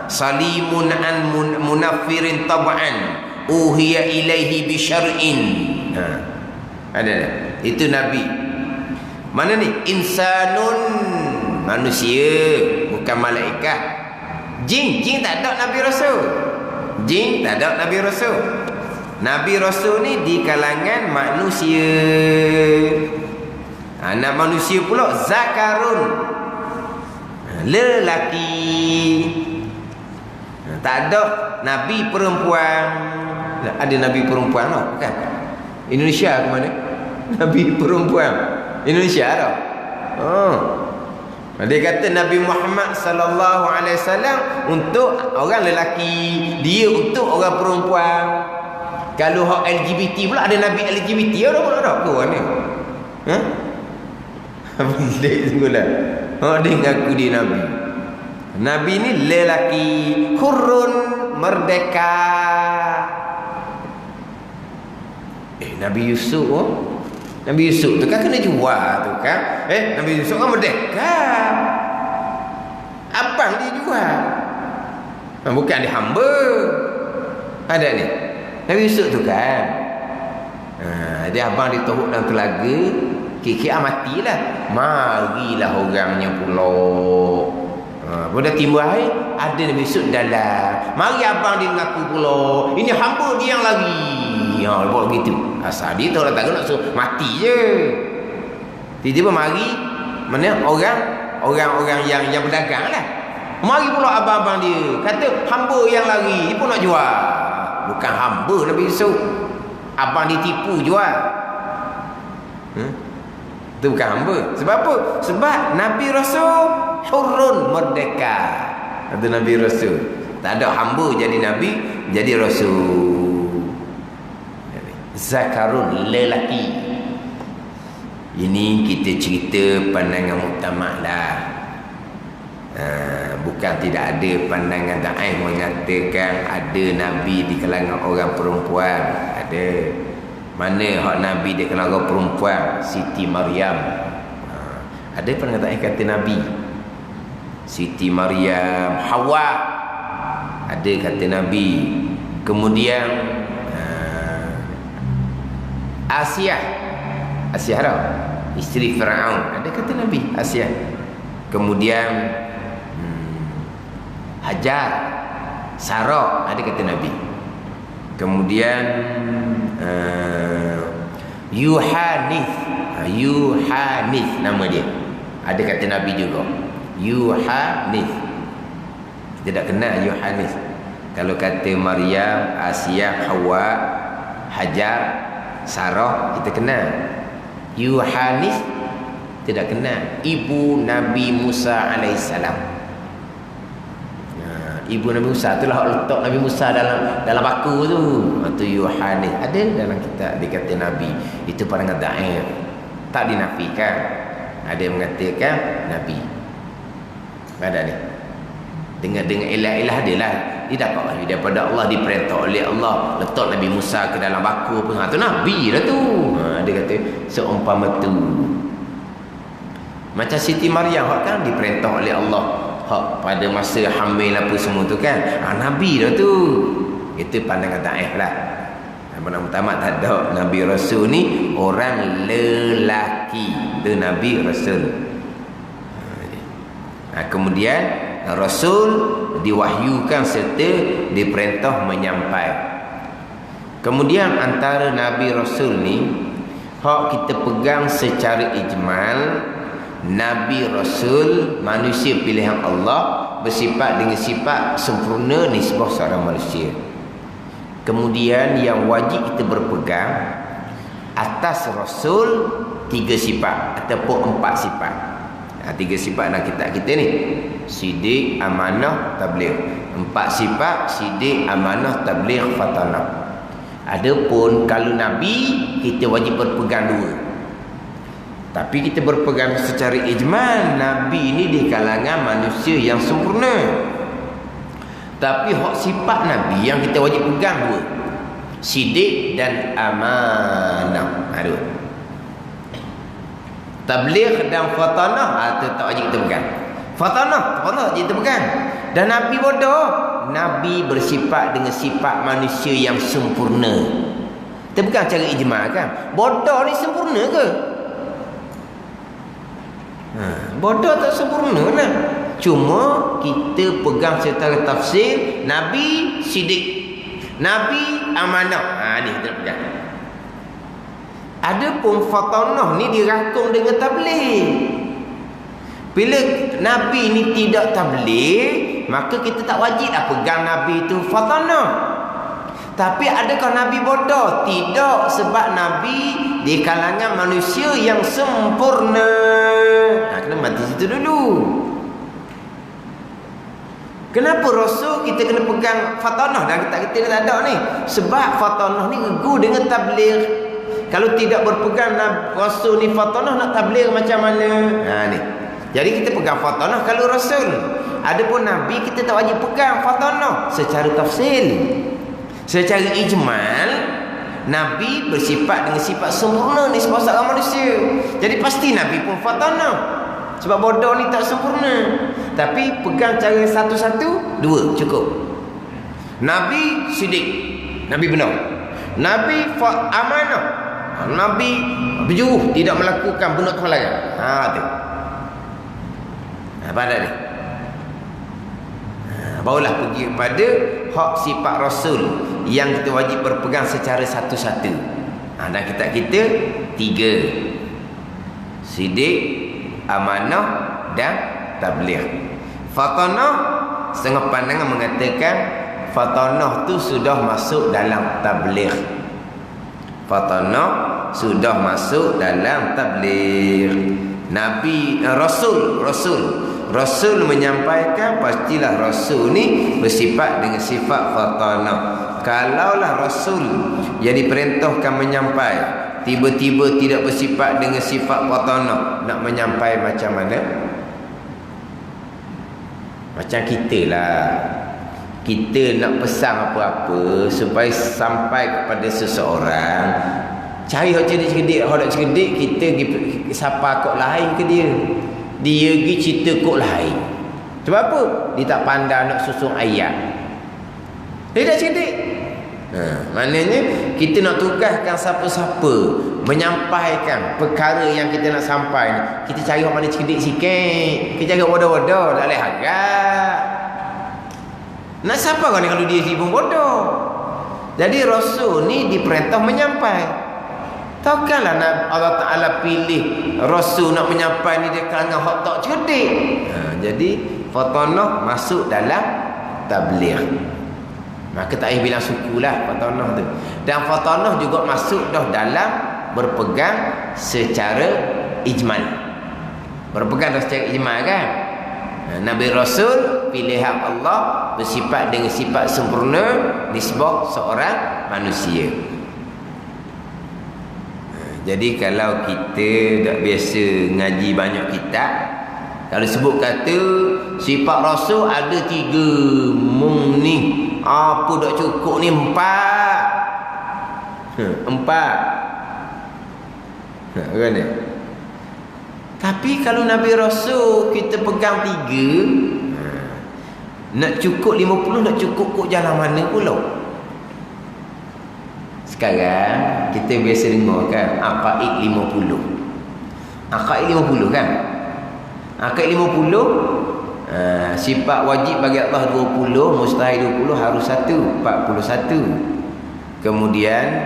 salimun an munaffirin tab'an uhiya ilaihi bi syar'in. Ada. Itu Nabi. Mana ni? Insanun, manusia, bukan malaikat. Jin tak ada Nabi Rasul. Jin tak ada Nabi Rasul. Nabi Rasul ni di kalangan manusia. Anak manusia pula zakarun, lelaki. Tak ada Nabi perempuan. Ada Nabi perempuan tak? Bukan. Indonesia ke mana? Nabi perempuan Indonesia dah. Dia kata Nabi Muhammad sallallahu alaihi wasallam untuk orang lelaki, dia untuk orang perempuan. Kalau hak LGBT pula ada Nabi LGBT ada ke mana? Pelik sungguhlah. Dia ngaku dia Nabi. Nabi ni lelaki, hurun, merdeka. Nabi Yusuf Nabi Yusuf tu kan kena jual tu kan. Nabi Yusuf kan merdeka. Abang dia jual. Bukan dia hamba. Ada ni. Nabi Yusuf tu kan. Dia abang ditohok dalam telaga. Kira-kira matilah. Marilah orangnya pula. Pada timbul air ada Nabi Yusuf dalam. Mari abang dia mengaku pula. Ini hamba dia yang lari. Buat begitu. Asal dia tahu tak nak suruh mati je. Tiba-tiba mari mana orang yang berdagang lah. Mari pula abang-abang dia. Kata hamba yang lari. Dia pun nak jual. Bukan hamba Nabi Yusuf. Abang ditipu jual. Itu bukan hamba. Sebab apa? Sebab Nabi Rasul hurun, merdeka. Itu Nabi Rasul. Tak ada hamba jadi Nabi, jadi Rasul. Zakarun, lelaki. Ini kita cerita pandangan muktamad lah. Bukan tidak ada pandangan da'i mengatakan ada Nabi di kalangan orang perempuan. Ada. Mana hak Nabi di kalangan orang perempuan? Siti Maryam. Ada pandangan da'i kata Nabi Siti Maryam, Hawa. Ada kata Nabi. Kemudian Asia tau, isteri Firaun. Ada kata Nabi Asia. Kemudian Hajar, Sarah, ada kata Nabi. Kemudian Yuhanith nama dia. Ada kata Nabi juga. Yuhanith. Kita tak kenal Yuhanith. Kalau kata Maryam, Asia, Hawa, Hajar, Sarah kita kenal. Yuhanith tidak kenal. Ibu Nabi Musa alaihissalam. Ibu Nabi Musa itulah hak letak Nabi Musa dalam baku tu. Itu Yuhanith. Ada dalam kitab dikata Nabi. Itu pandangan dhaif. Tak dinafikan. Ada yang mengatakan Nabi. Ada ni. Dengan ilah-ilah dia lah. Dia dapat wahyu daripada Allah, diperintah oleh Allah letak Nabi Musa ke dalam baku pun. Tu Nabi lah tu. Dia kata seumpama tu. Macam Siti Maryam kan diperintah oleh Allah pada masa hamil apa semua tu kan. Nabi lah tu. Itu pandangan dhaif lah. Pandangan utama tak ada. Nabi Rasul ni orang lelaki. Itu Nabi Rasul. Kemudian Rasul diwahyukan serta diperintah menyampai. Kemudian antara Nabi Rasul ni hak kita pegang secara ijmal, Nabi Rasul manusia pilihan Allah, bersifat dengan sifat sempurna nisbah seorang manusia. Kemudian yang wajib kita berpegang atas Rasul 3 sifat ataupun 4 sifat. Tiga sifat dalam kitab kita ni. Sidik, amanah, tabligh. 4 sifat: sidik, amanah, tabligh, fatanah. Adapun kalau Nabi, kita wajib berpegang 2. Tapi kita berpegang secara ijmal, Nabi ini di kalangan manusia yang sempurna. Tapi hak sifat Nabi yang kita wajib pegang 2. Sidik dan amanah. Ada. Tabligh dan fatanah tetap wajib kita pegang. Fatanah wajib kita pegang. Dan Nabi bodoh. Nabi bersifat dengan sifat manusia yang sempurna. Kita pegang cara ijmal kan. Bodoh ni sempurna ke? Bodoh tak sempurna lah. Cuma kita pegang secara tafsir. Nabi sidik, Nabi amanah. Ni kita pegang. Adapun fatanah ni dirangkum dengan tabligh. Bila Nabi ni tidak tabligh, maka kita tak wajib dah pegang Nabi itu fatanah. Tapi adakah Nabi bodoh? Tidak, sebab Nabi di kalangan manusia yang sempurna. Kena mati situ dulu. Kenapa Rasul kita kena pegang fatanah dan kita tak ada ni? Sebab fatanah ni regu dengan tabligh. Kalau tidak berpegang Rasul ni fatanah, nak tabligh macam mana? Ni. Jadi kita pegang fatanah kalau Rasul. Adapun Nabi kita tak wajib pegang fatanah secara tafsil. Secara ijmal, Nabi bersifat dengan sifat sempurna ni sebab seorang manusia. Jadi pasti Nabi pun fatanah. Sebab bodoh ni tak sempurna. Tapi pegang cara satu-satu, 2 cukup. Nabi sidik, Nabi benar. Nabi amanah, Nabi berjuruh tidak melakukan benda terlarang. Tu. Apa ada ni? Barulah pergi kepada hak sifat Rasul yang kita wajib berpegang secara satu-satu. Dan kitab kita 3. Sidik, amanah dan tabligh. Fatanah, setengah pandangan mengatakan fatanah tu sudah masuk dalam tabligh. Fatanah sudah masuk dalam tabligh. Nabi Rasul menyampaikan, pastilah Rasul ni bersifat dengan sifat fatanah. Kalaulah Rasul yang diperintahkan menyampai tiba-tiba tidak bersifat dengan sifat fatanah, nak menyampai macam mana? Macam kita lah. Kita nak pesan apa-apa supaya sampai kepada seseorang, cari hak cerdik-cerdik, hak tak cerdik, kita sapa kok lain ke dia. Dia pergi cerita kok lain. Sebab apa? Dia tak pandai nak susun ayat. Dia tak cerdik. Maknanya kita nak tugaskan siapa-siapa menyampaikan perkara yang kita nak sampai ni, kita cari orang mana cerdik sikit. Kita cari bodoh-bodoh, tak boleh harap. Nak siapa kan kalau dia pun bodoh? Jadi Rasul ni diperintah menyampai. Takkanlah Allah Ta'ala pilih Rasul nak menyampai ni dia kalangan hak tak cerdik. Jadi fatanah masuk dalam tabligh. Maka tak payah bilang sukulah fatanah tu. Dan fatanah juga masuk dah dalam berpegang secara ijmal. Berpegang secara ijmal kan. Nabi Rasul pilihan Allah bersifat dengan sifat sempurna nisbah seorang manusia. Jadi kalau kita tak biasa ngaji banyak kitab, kalau sebut kata sifat Rasul ada 3, mung ni apa tak cukup ni 4. 4. Kan ni? Tapi kalau Nabi Rasul kita pegang 3, nak cukup 50, nak cukup kok jalan mana pula? Sekarang kita biasa dengar kan aqaid 50. Aqaid 50 kan? Aqaid 50 sifat wajib bagi Allah 20, mustahil 20, harus 1, 41. Kemudian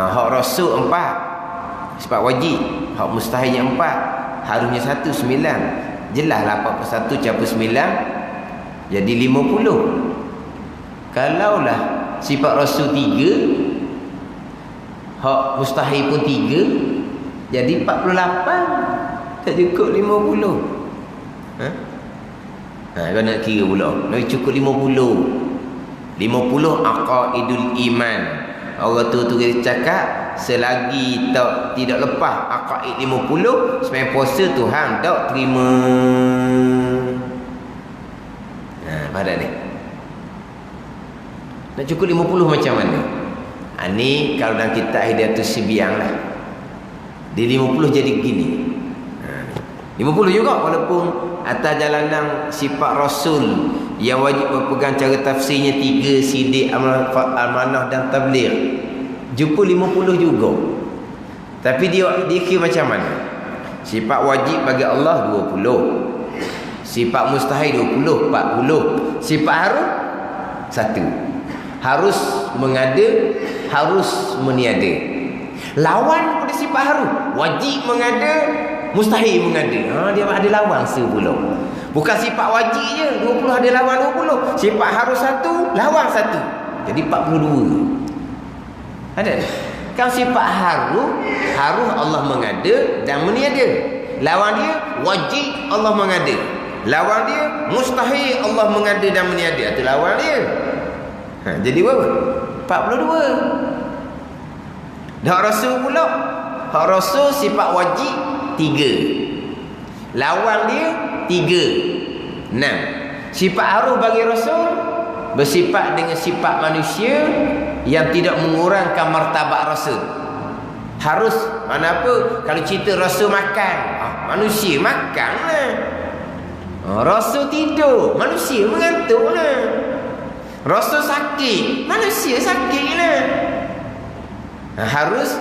hak Rasul 4, sifat wajib. Hak mustahilnya 4, harusnya 1, 9. Jelaslah 41 campur 9 jadi 50. Kalaulah sifat Rasul 3, hak mustahil pun 3, jadi 48. Tak cukup 50. Kau nak kira pula. Nak cukup 50. 50 aqaidul iman. Orang tu dia cakap selagi tidak lepas aqaid 50 sembahyang puasa Tuhan tak terima. Pada ni. Nak cukup 50 macam mana? Ni kalau dalam kitab Hidayatus Sibiyan lah. Di 50 jadi begini. 50 juga walaupun atas jalanan sifat Rasul yang wajib berpegang cara tafsirnya 3, sidik, amanah dan tabligh. Jumpa 50 juga. Tapi dia kira macam mana? Sifat wajib bagi Allah 20. Sifat mustahil 20, 40. Sifat harus 1. Harus mengada, harus meniada. Lawan pada sifat harus, wajib mengada, mustahil mengada. Dia ada lawan sepula. Bukan sifat wajib je 20 ada lawan 20. Sifat harus 1, lawan 1. Jadi 42. Ada. Kan sifat harus Allah mengada dan meniada. Lawan dia wajib Allah mengada. Lawan dia mustahil Allah mengada dan meniada. Itu lawan dia. Jadi berapa? 42. Hak Rasul pula. Hak Rasul sifat wajib 3. Lawan dia 3. 6. Sifat harus bagi Rasul bersifat dengan sifat manusia yang tidak mengurangkan martabat Rasul. Harus mana apa? Kalau cerita Rasul makan, manusia makan lah. Rasul tidur, manusia mengantuk lah. Rasul sakit, manusia sakit lah. Harus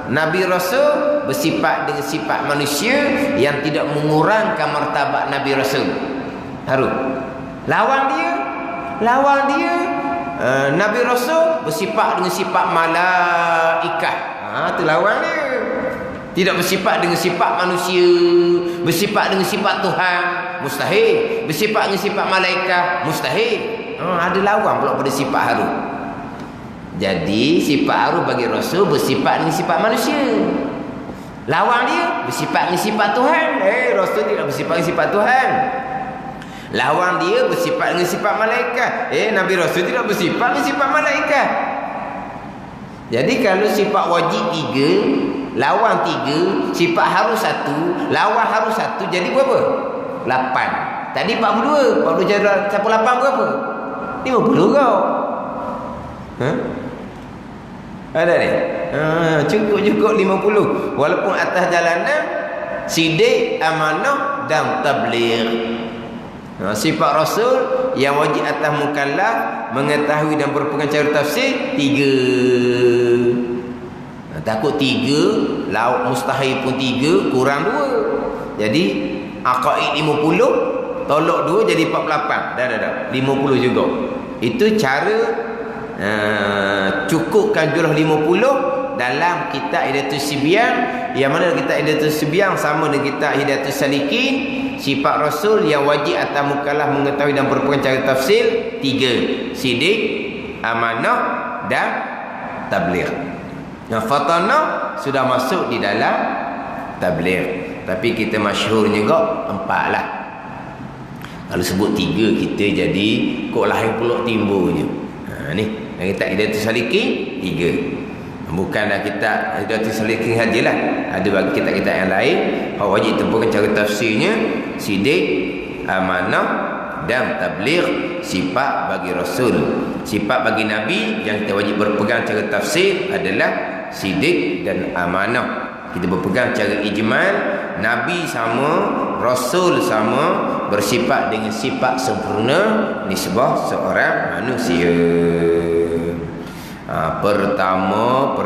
Nabi Rasul bersifat dengan sifat manusia yang tidak mengurangkan martabat Nabi Rasul. Harus. Lawan dia Nabi Rasul bersifat dengan sifat malaikat. Itu lawan dia. Tidak bersifat dengan sifat manusia, bersifat dengan sifat Tuhan, mustahil. Bersifat dengan sifat malaikat, mustahil. Ada lawan pula pada sifat harus. Jadi sifat harus bagi Rasul bersifat dengan sifat manusia. Lawan dia bersifat dengan sifat Tuhan. Rasul tidak bersifat dengan sifat Tuhan. Lawan dia bersifat dengan sifat malaikat. Nabi Rasul tidak bersifat dengan sifat malaikat. Jadi kalau sifat wajib 3, lawan 3, sifat harus 1, lawan harus 1, jadi berapa? 8. Tadi 42. 42 jadi siapa 8 berapa? 50 kau. Ada ni? Cukup 50. Walaupun atas jalanan sidik, amanah dan tabligh. Sifat Rasul yang wajib atas mukallaf mengetahui dan berpegang cara tafsir 3. Takut 3, lauk mustahil pun 3, kurang 2. Jadi aqaid 50, tolak 2 jadi 48. Dah 50 juga. Itu cara cukupkan jumlah 50 dalam kitab Hidayatus Sibiyan. Yang mana kitab Hidayatus Sibiyan sama dengan kitab Hidayatus Salikin. Sifat Rasul yang wajib atas mukallaf mengetahui dan berpegang cara tafsir 3. Sidik, amanah dan tabligh. Fatanah sudah masuk di dalam tabligh. Tapi kita masyhur juga 4 lah. Kalau sebut 3 kita jadi kok lahir pula timbulnya. Ni kita Hidayatus Salikin 3. Bukanlah kita Hidayatus Salikin sajalah. Ada bagi kitab-kitab yang lain hak wajib tempuhkan cara tafsirnya sidik, amanah dan tabligh. Sifat bagi Rasul, sifat bagi Nabi yang kita wajib berpegang cara tafsir adalah sidik dan amanah. Kita berpegang cara ijmal. Nabi sama, Rasul sama, bersifat dengan sifat sempurna nisbah seorang manusia. Pertama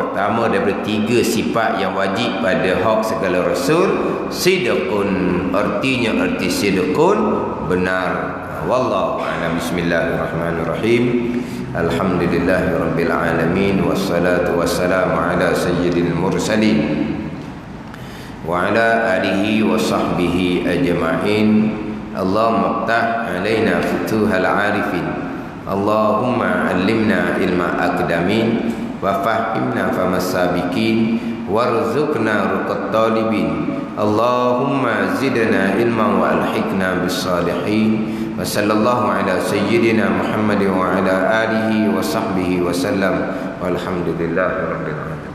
daripada 3 sifat yang wajib pada hak segala Rasul, sidqun, artinya arti sidqun benar. Wallahu a'lam. Bismillahirrahmanirrahim. Alhamdulillahirabbil alamin wassalatu wassalamu ala sayyidil mursalin wa ala alihi wa sahbihi ajma'in. Allahumma ftah alaina futuhal arifin. Allahumma allimna ilma aqdamin wa fahimna famas sabiqin warzuqna ruqat talibin Allahumma zidna ilman wa alhiqna bis salihin. Wa sallallahu ala sayyidina Muhammad wa ala alihi wa sahbihi wa sallam. Walhamdulillahi rabbil alamin.